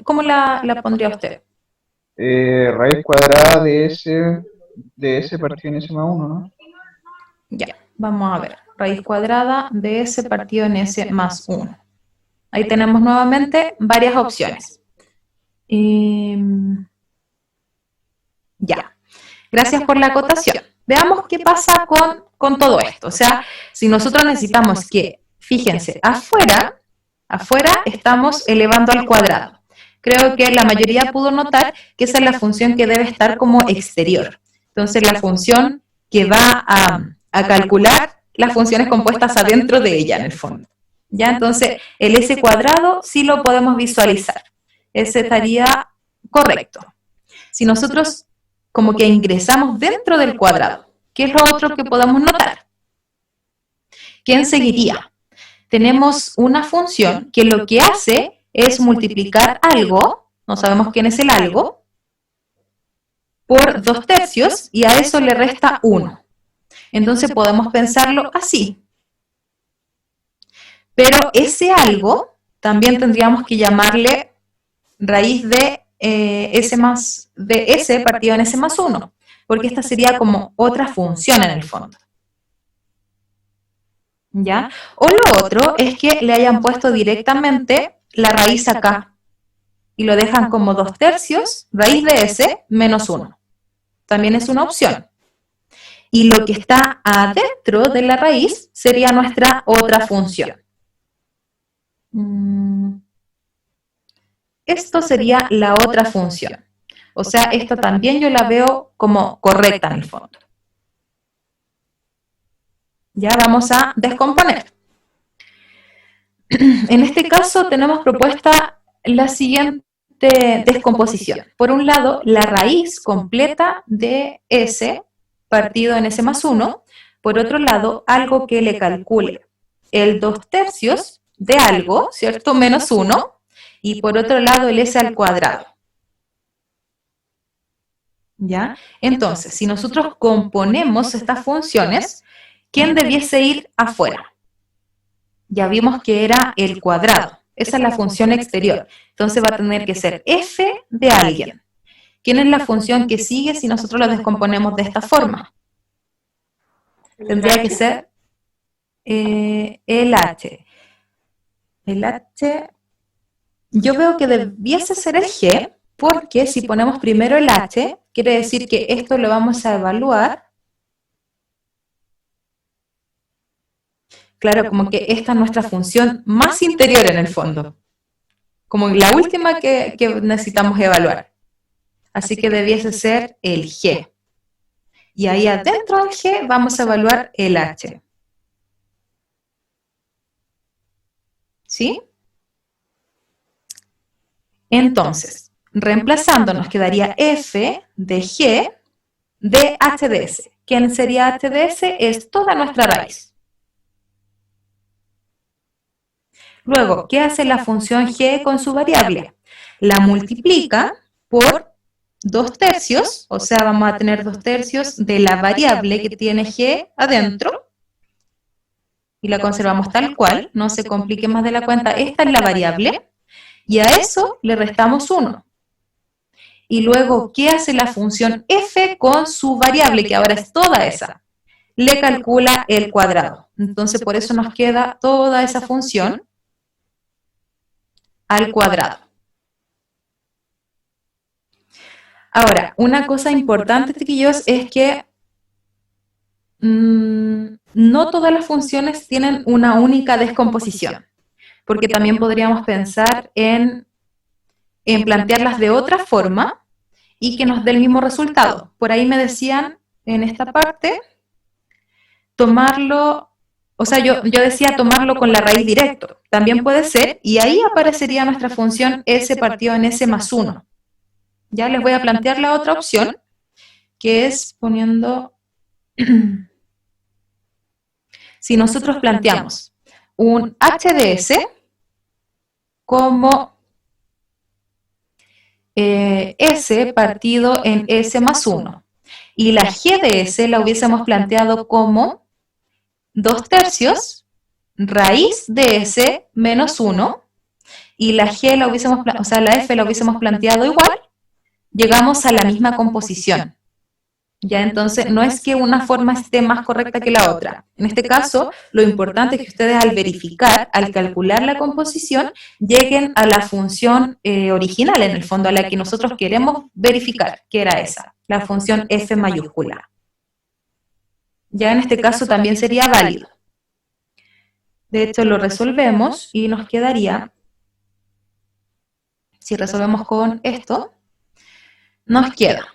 ¿Cómo la pondría usted? Raíz cuadrada de S partido en S más 1, ¿no? Ya, vamos a ver. Raíz cuadrada de S partido en S más 1. Ahí tenemos nuevamente varias opciones. Ya. Gracias por la acotación. Veamos qué pasa con todo esto. O sea, si nosotros necesitamos que, fíjense, afuera estamos elevando al cuadrado. Creo que la mayoría pudo notar que esa es la función que debe estar como exterior. Entonces, la función que va a calcular las funciones compuestas adentro de ella, en el fondo. ¿Ya? Entonces, el S cuadrado sí lo podemos visualizar. Ese estaría correcto. Si nosotros como que ingresamos dentro del cuadrado, ¿qué es lo otro que podemos notar? ¿Quién seguiría? Tenemos una función que lo que hace es multiplicar algo, no sabemos quién es el algo, por 2 tercios y a eso le resta 1. Entonces podemos pensarlo así. Pero ese algo también tendríamos que llamarle raíz de S más de S partido en S más 1, porque esta sería como otra función en el fondo. ¿Ya? O lo otro es que le hayan puesto directamente la raíz acá y lo dejan como 2/3 raíz de S menos 1. También es una opción. Y lo que está adentro de la raíz sería nuestra otra función. Esto sería la otra función. O sea, esto también yo la veo como correcta en el fondo. Ya vamos a descomponer. En este caso tenemos propuesta la siguiente descomposición. Por un lado, la raíz completa de S partido en S más 1. Por otro lado, algo que le calcule el 2/3 de algo, ¿cierto? Menos 1. Y por otro lado, el S al cuadrado. ¿Ya? Entonces, si nosotros componemos estas funciones, ¿quién debiese ir afuera? Ya vimos que era el cuadrado. Esa es la función exterior. Entonces va a tener que ser f de alguien. ¿Quién es la función que sigue si nosotros lo descomponemos de esta forma? Tendría que ser el h. El h, yo veo que debiese ser el g, porque si ponemos primero el h, quiere decir que esto lo vamos a evaluar. Claro, como que esta es nuestra función más interior en el fondo. Como la última que necesitamos evaluar. Así que debiese ser el g. Y ahí adentro del g vamos a evaluar el h. ¿Sí? Entonces, reemplazando nos quedaría f de g de h de s. ¿Quién sería h de s? Es toda nuestra raíz. Luego, ¿qué hace la función g con su variable? La multiplica por 2/3, o sea, vamos a tener 2/3 de la variable que tiene g adentro, y la conservamos tal cual, no se complique más de la cuenta, esta es la variable, y a eso le restamos 1. Y luego, ¿qué hace la función f con su variable, que ahora es toda esa? Le calcula el cuadrado. Entonces, por eso nos queda toda esa función al cuadrado. Ahora, una cosa importante, chiquillos, es que no todas las funciones tienen una única descomposición, porque también podríamos pensar en plantearlas de otra forma y que nos dé el mismo resultado. Por ahí me decían en esta parte, tomarlo, o sea, yo decía tomarlo con la raíz directo. También puede ser, y ahí aparecería nuestra función s partido en s más 1. Ya les voy a plantear la otra opción, que es poniendo, si nosotros planteamos un h de s como s partido en s más 1, y la g de s la hubiésemos planteado como 2/3 raíz de s menos 1, y la g la hubiésemos, o sea, la f la hubiésemos planteado igual, llegamos a la misma composición. Ya, entonces, no es que una forma esté más correcta que la otra. En este caso, lo importante es que ustedes al verificar, al calcular la composición, lleguen a la función original, en el fondo, a la que nosotros queremos verificar, que era esa, la función f mayúscula. Ya en este caso también sería válido. De hecho, lo resolvemos y nos quedaría, si resolvemos con esto, nos queda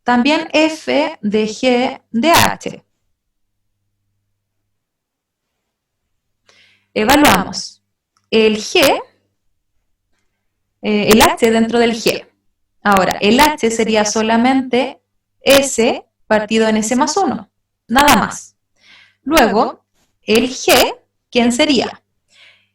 también f de g de h. Evaluamos el g, el h dentro del g. Ahora, el h sería solamente s partido en s más 1, nada más. Luego, el g, ¿quién sería?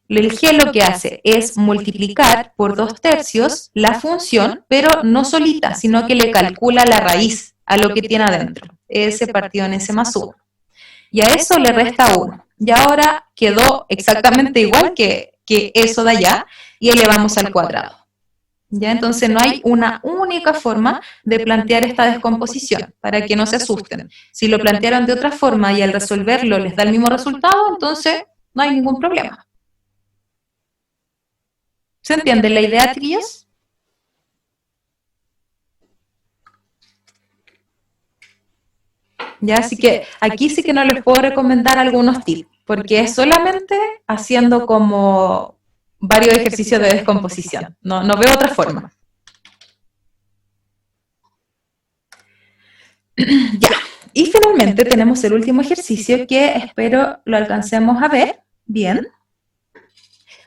El g lo que hace es multiplicar por 2/3 la función, pero no solita, sino que le calcula la raíz a lo que tiene adentro, s partido en s más 1. Y a eso le resta 1. Y ahora quedó exactamente igual que eso de allá, y elevamos al cuadrado. ¿Ya? Entonces no hay una única forma de plantear esta descomposición, para que no se asusten. Si lo plantearon de otra forma y al resolverlo les da el mismo resultado, entonces no hay ningún problema. ¿Se entiende la idea, chiquillos? ¿Ya? Así que aquí sí que no les puedo recomendar algunos tips, porque es solamente haciendo como varios ejercicios de descomposición. No veo otra forma. Ya. Y finalmente tenemos el último ejercicio que espero lo alcancemos a ver bien.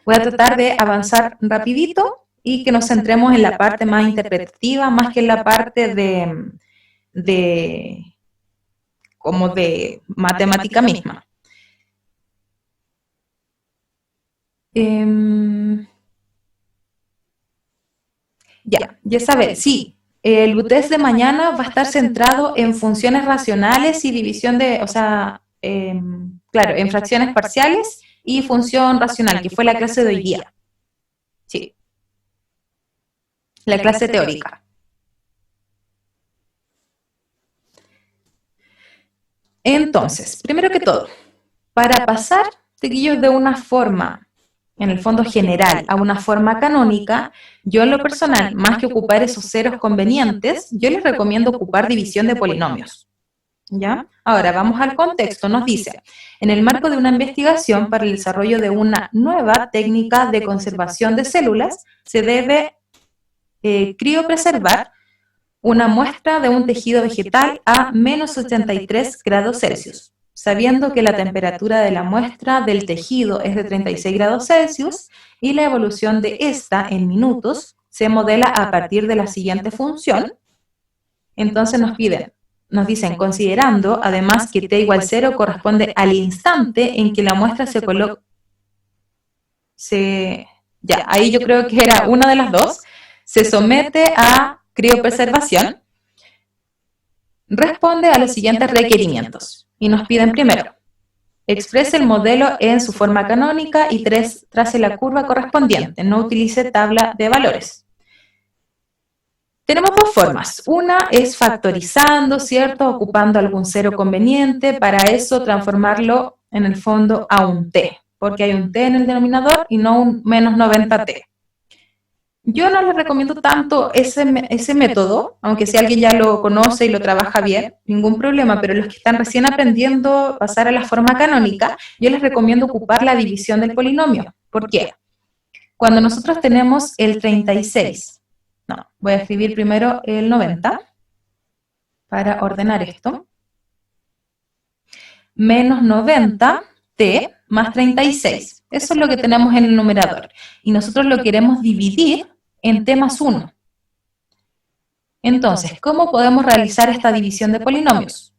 Voy a tratar de avanzar rapidito y que nos centremos en la parte más interpretativa, más que en la parte como de matemática misma. Ya sabes, sí, el UTES de mañana va a estar centrado en funciones racionales y división de, o sea, claro, en fracciones parciales y función racional, que fue la clase de hoy día. Sí. La clase teórica. Entonces, primero que todo, para pasar, chiquillos, de una forma, en el fondo general, a una forma canónica, yo en lo personal, más que ocupar esos ceros convenientes, yo les recomiendo ocupar división de polinomios. ¿Ya? Ahora, vamos al contexto. Nos dice, en el marco de una investigación para el desarrollo de una nueva técnica de conservación de células, se debe criopreservar una muestra de un tejido vegetal a menos 83 grados Celsius, sabiendo que la temperatura de la muestra del tejido es de 36 grados Celsius y la evolución de esta en minutos se modela a partir de la siguiente función. Entonces nos dicen, considerando además que t igual 0 corresponde al instante en que la muestra se coloca. Ya, ahí yo creo que era una de las dos. Se somete a criopreservación, responde a los siguientes requerimientos. Y nos piden primero, exprese el modelo en su forma canónica y trace la curva correspondiente. No utilice tabla de valores. Tenemos dos formas. Una es factorizando, ¿cierto? Ocupando algún cero conveniente. Para eso transformarlo en el fondo a un t, porque hay un t en el denominador y no un menos 90t. Yo no les recomiendo tanto ese método, aunque si alguien ya lo conoce y lo trabaja bien, ningún problema, pero los que están recién aprendiendo a pasar a la forma canónica, yo les recomiendo ocupar la división del polinomio. ¿Por qué? Cuando nosotros tenemos el 36, voy a escribir primero el 90 para ordenar esto, menos 90t más 36. Eso es lo que tenemos en el numerador. Y nosotros lo queremos dividir en t más 1. Entonces, ¿cómo podemos realizar esta división de polinomios?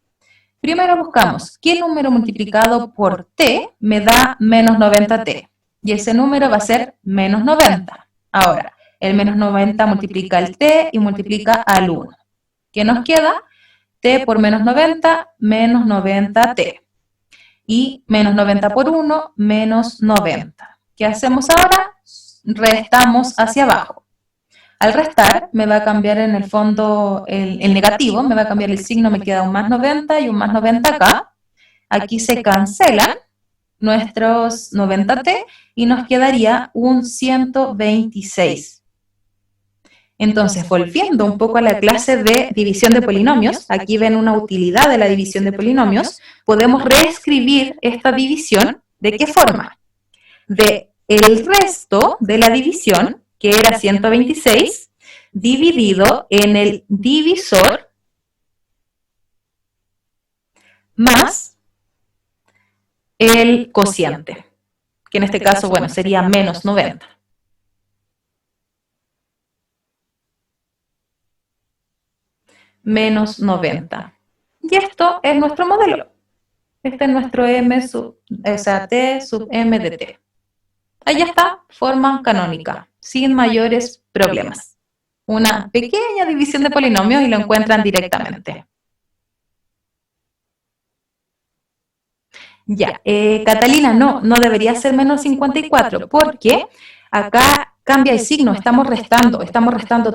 Primero buscamos qué número multiplicado por t me da menos 90t. Y ese número va a ser menos 90. Ahora, el menos 90 multiplica el t y multiplica al 1. ¿Qué nos queda? T por menos 90, menos 90t. Y menos 90 por 1, menos 90. ¿Qué hacemos ahora? Restamos hacia abajo. Al restar, me va a cambiar en el fondo el negativo, me va a cambiar el signo, me queda un más 90 y un más 90 acá. Aquí se cancelan nuestros 90t y nos quedaría un 126. Entonces, volviendo un poco a la clase de división de polinomios, aquí ven una utilidad de la división de polinomios, podemos reescribir esta división, ¿de qué forma? De el resto de la división, que era 126, dividido en el divisor más el cociente, que en este caso, bueno, sería menos 90. Menos 90. Y esto es nuestro modelo. Este es nuestro m sub, o sea, t sub m de t. Ahí está, forma canónica, sin mayores problemas. Una pequeña división de polinomios y lo encuentran directamente. Ya, Catalina, no debería ser menos 54, porque acá cambia el signo, estamos restando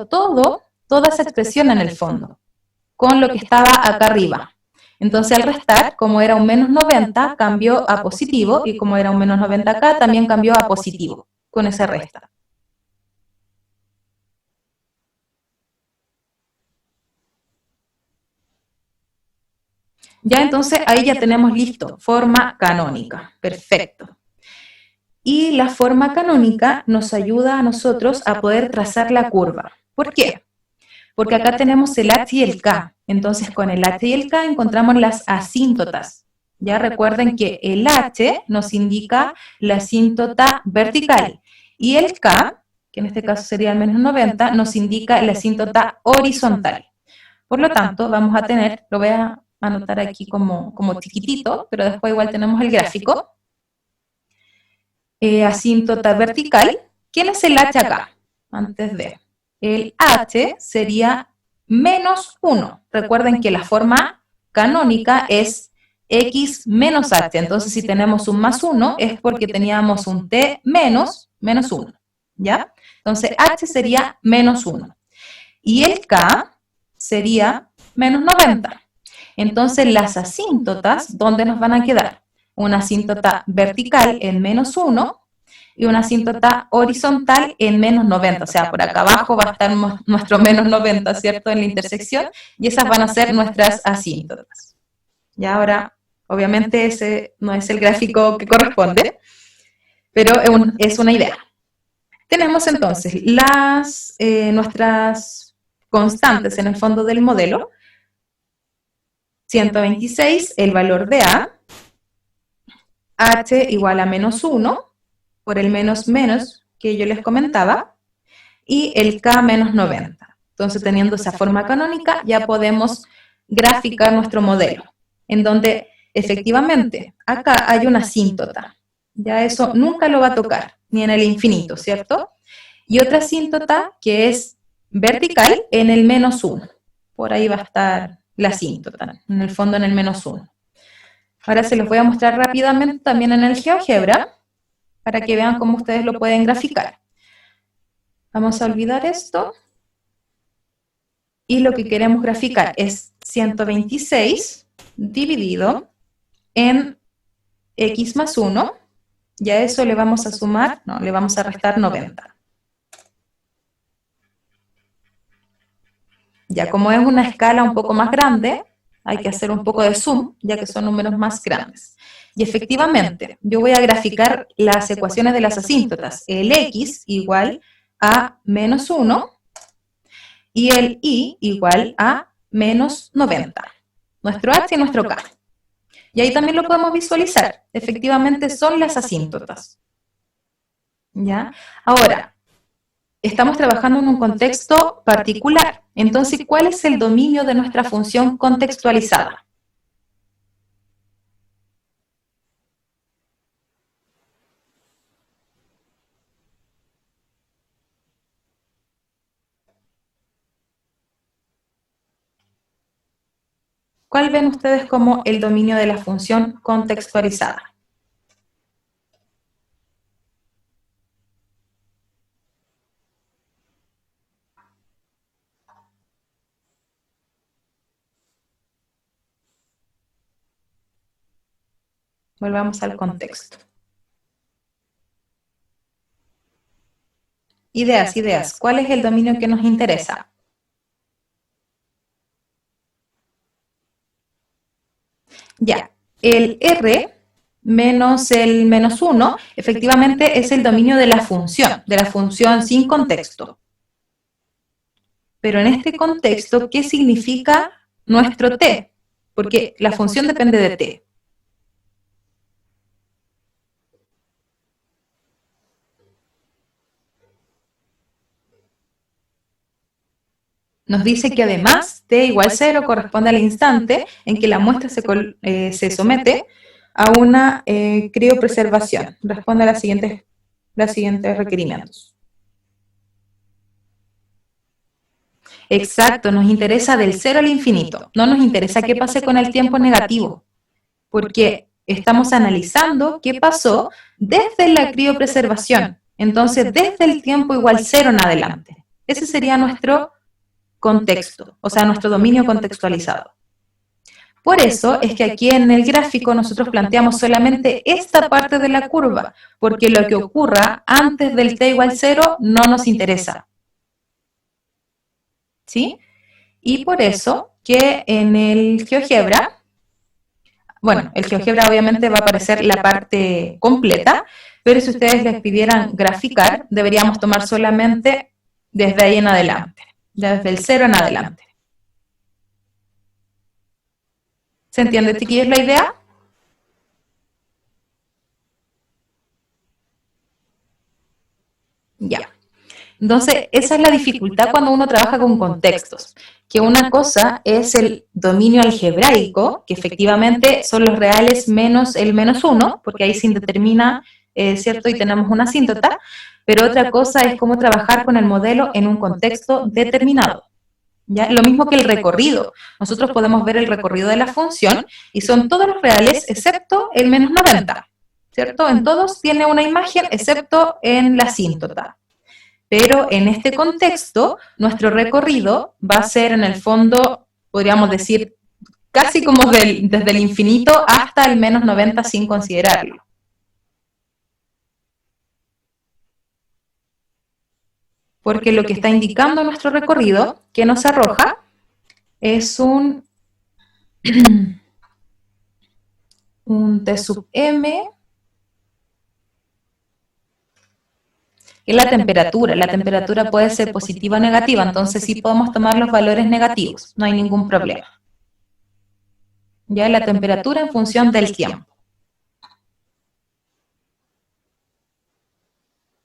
toda esa expresión en el fondo, con lo que estaba acá arriba. Entonces al restar, como era un menos 90, cambió a positivo, y como era un menos 90 acá, también cambió a positivo, con esa resta. Ya entonces ahí ya tenemos listo, forma canónica, perfecto. Y la forma canónica nos ayuda a nosotros a poder trazar la curva. ¿Por qué? Porque acá tenemos el H y el K. Entonces con el H y el K encontramos las asíntotas. Ya recuerden que el H nos indica la asíntota vertical y el K, que en este caso sería el menos 90, nos indica la asíntota horizontal. Por lo tanto, vamos a tener, lo voy a anotar aquí como chiquitito, pero después igual tenemos el gráfico. Asíntota vertical. ¿Quién es el H acá? Antes de... El H sería menos 1. Recuerden que la forma canónica es X menos H. Entonces, si tenemos un más 1, es porque teníamos un T menos 1. ¿Ya? Entonces, H sería menos 1. Y el K sería menos 90. Entonces, las asíntotas, ¿dónde nos van a quedar? Una asíntota vertical en menos 1 y una asíntota horizontal en menos 90. O sea, por acá abajo va a estar nuestro menos 90, ¿cierto? En la intersección, y esas van a ser nuestras asíntotas. Y ahora, obviamente ese no es el gráfico que corresponde, pero es una idea. Tenemos entonces nuestras constantes en el fondo del modelo. 126, el valor de A, H igual a menos 1, por el menos que yo les comentaba, y el K menos 90. Entonces, teniendo esa forma canónica, ya podemos graficar nuestro modelo, en donde efectivamente acá hay una asíntota. Ya eso nunca lo va a tocar, ni en el infinito, ¿cierto? Y otra asíntota que es vertical en el menos 1. Por ahí va a estar la asíntota, en el fondo en el menos 1. Ahora se los voy a mostrar rápidamente también en el GeoGebra, para que vean cómo ustedes lo pueden graficar. Vamos a olvidar esto. Y lo que queremos graficar es 126 dividido en X más 1. Y a eso le vamos a sumar, no, le vamos a restar 90. Ya como es una escala un poco más grande, hay que hacer un poco de zoom, ya que son números más grandes. Y efectivamente, yo voy a graficar las ecuaciones de las asíntotas. El X igual a menos 1 y el Y igual a menos 90. Nuestro H y nuestro K. Y ahí también lo podemos visualizar. Efectivamente son las asíntotas. ¿Ya? Ahora, estamos trabajando en un contexto particular. Entonces, ¿cuál es el dominio de nuestra función contextualizada? ¿Cuál ven ustedes como el dominio de la función contextualizada? Volvamos al contexto. Ideas. ¿Cuál es el dominio que nos interesa? Ya, el R menos el menos 1, efectivamente es el dominio de la función sin contexto. Pero en este contexto, ¿qué significa nuestro T? Porque la función depende de T. Nos dice que además T igual 0 corresponde al instante en que la muestra se somete a una criopreservación. Responde a los siguientes requerimientos. Exacto, nos interesa del 0 al infinito. No nos interesa qué pase con el tiempo negativo, porque estamos analizando qué pasó desde la criopreservación. Entonces, desde el tiempo igual 0 en adelante. Ese sería nuestro contexto, o sea, nuestro dominio contextualizado. Por eso es que aquí en el gráfico nosotros planteamos solamente esta parte de la curva, porque lo que ocurra antes del t igual 0 no nos interesa. ¿Sí? Y por eso que en el GeoGebra, bueno, el GeoGebra obviamente va a aparecer la parte completa, pero si ustedes le escribieran graficar, deberíamos tomar solamente desde ahí en adelante, desde el 0 en adelante. ¿Se entiende, chiquillos, la idea? Ya. Entonces, esa es la dificultad cuando uno trabaja con contextos, que una cosa es el dominio algebraico, que efectivamente son los reales menos el menos 1, porque ahí se indetermina, ¿cierto? Y tenemos una asíntota, pero otra cosa es cómo trabajar con el modelo en un contexto determinado. ¿Ya? Lo mismo que el recorrido. Nosotros podemos ver el recorrido de la función y son todos los reales excepto el menos 90, ¿cierto? En todos tiene una imagen excepto en la asíntota. Pero en este contexto, nuestro recorrido va a ser en el fondo, podríamos decir, casi como desde el infinito hasta el menos 90 sin considerarlo. Porque lo que está indicando nuestro recorrido, que nos arroja, es un T sub m, que es la temperatura. La temperatura puede ser positiva o negativa, entonces sí podemos tomar los valores negativos, no hay ningún problema. Ya la temperatura en función del tiempo.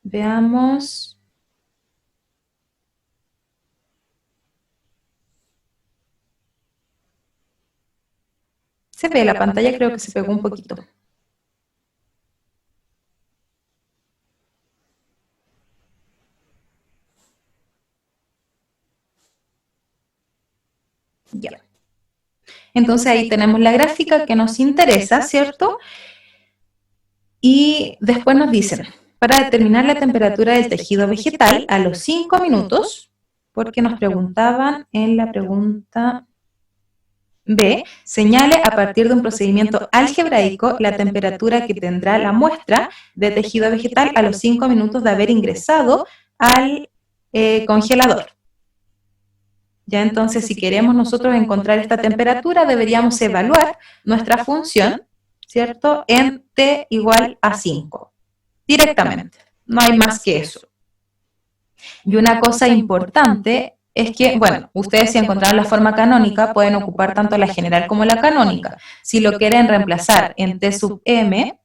Veamos. Se ve la pantalla, creo que se pegó un poquito. Ya. Entonces ahí tenemos la gráfica que nos interesa, ¿cierto? Y después nos dicen, para determinar la temperatura del tejido vegetal a los 5 minutos, porque nos preguntaban en la pregunta B, señale a partir de un procedimiento algebraico la temperatura que tendrá la muestra de tejido vegetal a los 5 minutos de haber ingresado al congelador. Ya entonces, si queremos nosotros encontrar esta temperatura, deberíamos evaluar nuestra función, ¿cierto?, en t igual a 5, directamente. No hay más que eso. Y una cosa importante es que, bueno, ustedes si encontraron la forma canónica, pueden ocupar tanto la general como la canónica. Si lo quieren reemplazar en t sub m,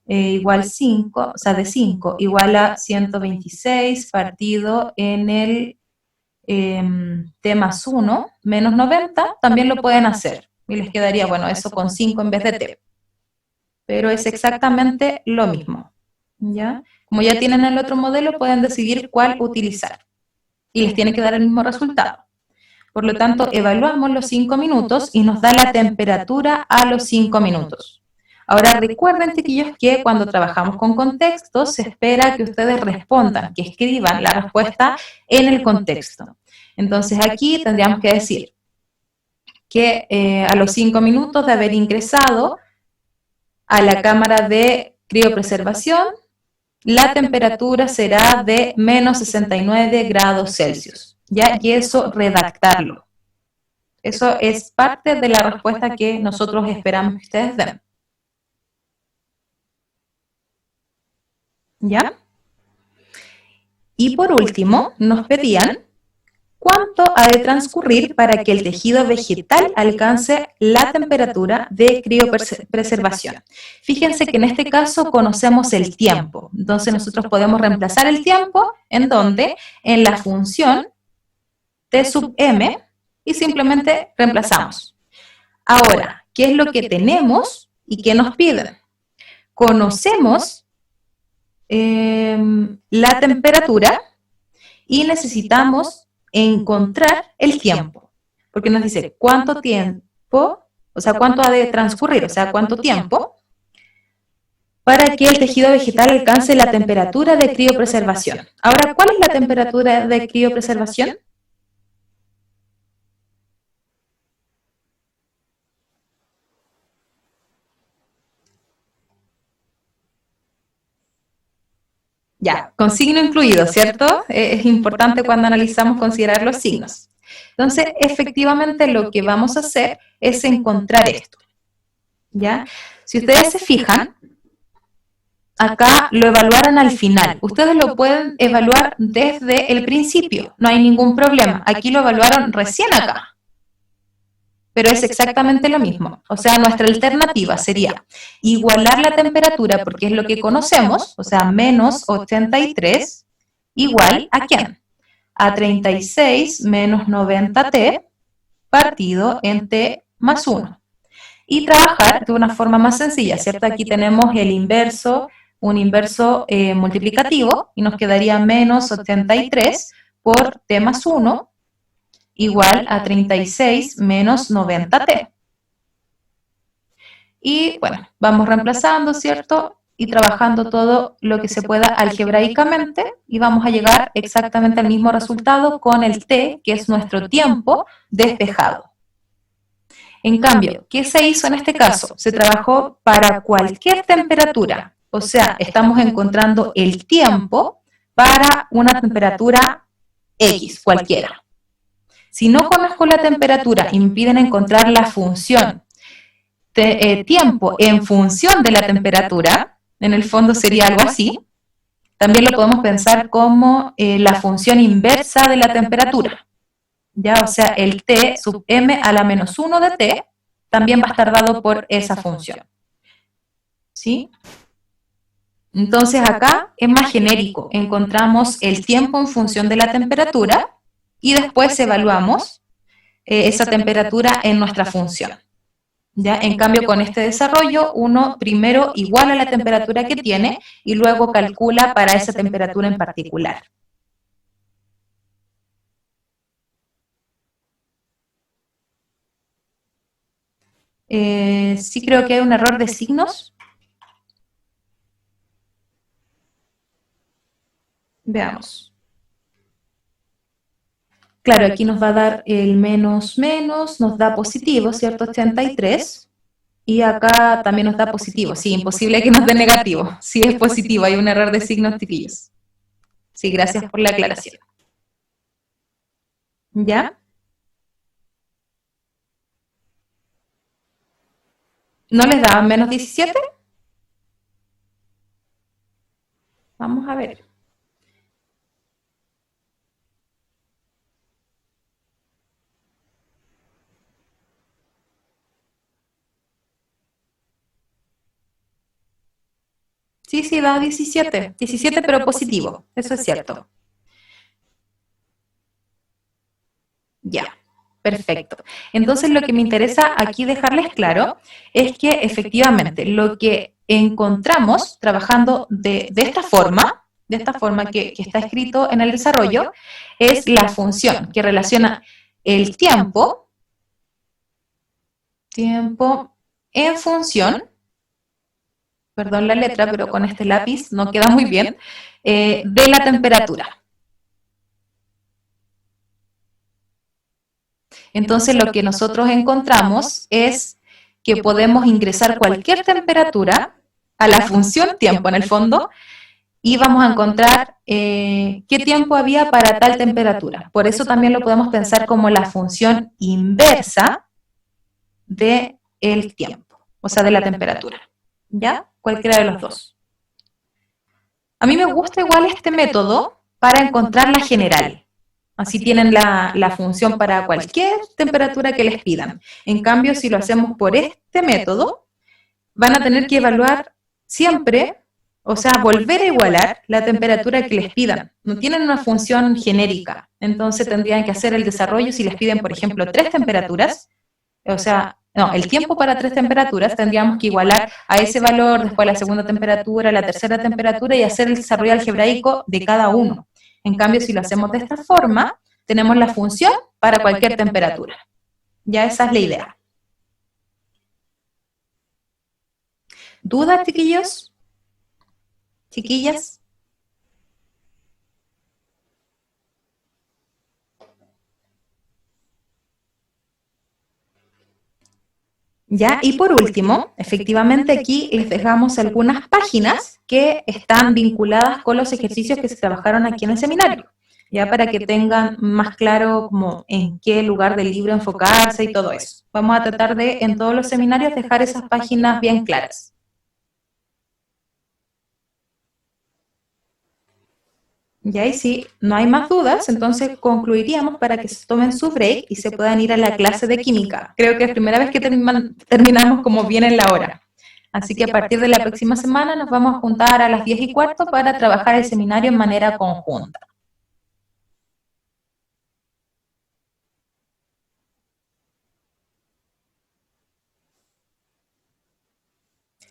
igual 5, o sea, de 5, igual a 126 partido en el t más 1 menos 90, también lo pueden hacer. Y les quedaría, bueno, eso con 5 en vez de t. Pero es exactamente lo mismo. ¿Ya? Como ya tienen el otro modelo, pueden decidir cuál utilizar. Y les tiene que dar el mismo resultado. Por lo tanto, evaluamos los 5 minutos y nos da la temperatura a los 5 minutos. Ahora recuerden, chiquillos, que cuando trabajamos con contextos se espera que ustedes respondan, que escriban la respuesta en el contexto. Entonces aquí tendríamos que decir que a los 5 minutos de haber ingresado a la cámara de criopreservación, la temperatura será de menos 69 grados Celsius. ¿Ya? Y eso redactarlo. Eso es parte de la respuesta que nosotros esperamos que ustedes den. ¿Ya? Y por último, nos pedían cuánto ha de transcurrir para que el tejido vegetal alcance la temperatura de criopreservación. Fíjense que en este caso conocemos el tiempo. Entonces nosotros podemos reemplazar el tiempo en donde en la función t sub m y simplemente reemplazamos. Ahora, ¿qué es lo que tenemos y qué nos piden? Conocemos la temperatura y necesitamos encontrar el tiempo, porque nos dice cuánto tiempo, o sea, cuánto ha de transcurrir, o sea, cuánto tiempo para que el tejido vegetal alcance la temperatura de criopreservación. Ahora, ¿cuál es la temperatura de criopreservación? Ya, con signo incluido, ¿cierto? Es importante cuando analizamos considerar los signos. Entonces, efectivamente lo que vamos a hacer es encontrar esto, ¿ya? Si ustedes se fijan, acá lo evaluaron al final. Ustedes lo pueden evaluar desde el principio, no hay ningún problema. Aquí lo evaluaron recién acá, pero es exactamente lo mismo. O sea, nuestra alternativa sería igualar la temperatura, porque es lo que conocemos, o sea, menos 83, igual ¿a quién? A 36 menos 90t partido en t más 1. Y trabajar de una forma más sencilla, ¿cierto? Aquí tenemos el inverso, un inverso multiplicativo, y nos quedaría menos 83 por t más 1, igual a 36 menos 90t. Y bueno, vamos reemplazando, ¿cierto? Y trabajando todo lo que se pueda algebraicamente, y vamos a llegar exactamente al mismo resultado con el t, que es nuestro tiempo despejado. En cambio, ¿qué se hizo en este caso? Se trabajó para cualquier temperatura, o sea, estamos encontrando el tiempo para una temperatura X, cualquiera. Si no conozco la temperatura y me piden encontrar la función tiempo en función de la temperatura, en el fondo sería algo así. También lo podemos pensar como la función inversa de la temperatura. ¿Ya? O sea, el t sub m a la menos 1 de t también va a estar dado por esa función. ¿Sí? Entonces acá es más genérico. Encontramos el tiempo en función de la temperatura y después evaluamos esa temperatura en nuestra función. ¿Ya? En cambio, con este desarrollo, uno primero iguala la temperatura que tiene y luego calcula para esa temperatura en particular. Sí creo que hay un error de signos. Veamos. Claro, aquí nos va a dar el menos menos, nos da positivo, ¿cierto? 83. Y acá también nos da positivo. Sí, imposible que nos dé negativo. Sí es positivo, hay un error de signos, chiquillos. Sí, gracias por la aclaración. ¿Ya? ¿No les da menos 17? Vamos a ver. Sí, sí, da 17. 17, pero positivo. Eso es cierto. Ya, perfecto. Entonces, lo que me interesa aquí dejarles claro es que efectivamente lo que encontramos trabajando de esta forma que está escrito en el desarrollo, es la función que relaciona el tiempo en función, perdón la letra, pero con este lápiz no queda muy bien, de la temperatura. Entonces lo que nosotros encontramos es que podemos ingresar cualquier temperatura a la función tiempo en el fondo y vamos a encontrar qué tiempo había para tal temperatura. Por eso también lo podemos pensar como la función inversa del tiempo, o sea, de la temperatura. ¿Ya? Cualquiera de los dos. A mí me gusta igual este método para encontrar la general. Así tienen la función para cualquier temperatura que les pidan. En cambio, si lo hacemos por este método, van a tener que evaluar siempre, o sea, volver a igualar la temperatura que les pidan. No tienen una función genérica. Entonces tendrían que hacer el desarrollo si les piden, por ejemplo, 3 temperaturas, o sea, no, el tiempo para 3 temperaturas tendríamos que igualar a ese valor, después la segunda temperatura, la tercera temperatura y hacer el desarrollo algebraico de cada uno. En cambio, si lo hacemos de esta forma, tenemos la función para cualquier temperatura. Ya esa es la idea. ¿Dudas, chiquillos? chiquillas. ¿Ya? Y por último, efectivamente aquí les dejamos algunas páginas que están vinculadas con los ejercicios que se trabajaron aquí en el seminario, ya para que tengan más claro como en qué lugar del libro enfocarse y todo eso. Vamos a tratar de, en todos los seminarios, dejar esas páginas bien claras. Ya, y si no hay más dudas, entonces concluiríamos para que se tomen su break y se puedan ir a la clase de química. Creo que es la primera vez que terminamos como bien en la hora. Así que a partir de la próxima semana nos vamos a juntar a las 10:15 para trabajar el seminario en manera conjunta.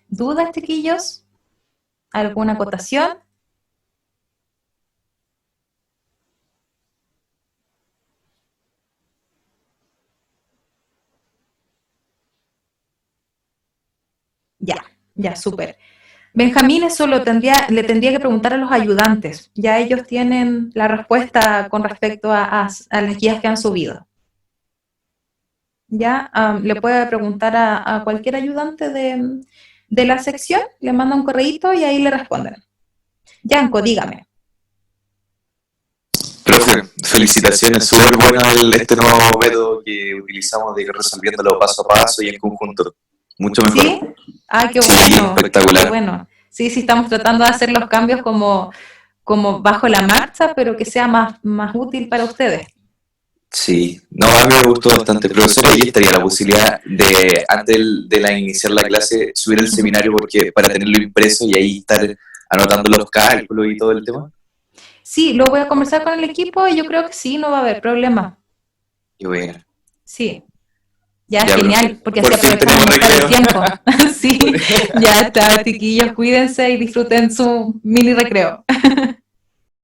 ¿Dudas, chiquillos? ¿Alguna acotación? Ya, súper. Benjamín, eso le tendría que preguntar a los ayudantes. Ya ellos tienen la respuesta con respecto a las guías que han subido. Ya, le puede preguntar a cualquier ayudante de la sección, le manda un correíto y ahí le responden. Yanko, dígame. Profe, felicitaciones, súper bueno este nuevo método que utilizamos de ir resolviéndolo paso a paso y en conjunto. Mucho mejor. ¿Sí? Ah, qué Sí, bueno. espectacular. Qué bueno. Sí, estamos tratando de hacer los cambios como bajo la marcha, pero que sea más útil para ustedes. Sí, no, a mí me gustó bastante. Profesora, ahí estaría la posibilidad de, antes de iniciar la clase, subir el seminario porque para tenerlo impreso y ahí estar anotando los cálculos y todo el tema. Sí, lo voy a conversar con el equipo y yo creo que sí, no va a haber problema. Y bueno. Sí. Ya, genial, porque así fin aprovechamos tenemos mejor el recreo. tiempo. Sí, ya está, chiquillos, cuídense y disfruten su mini recreo.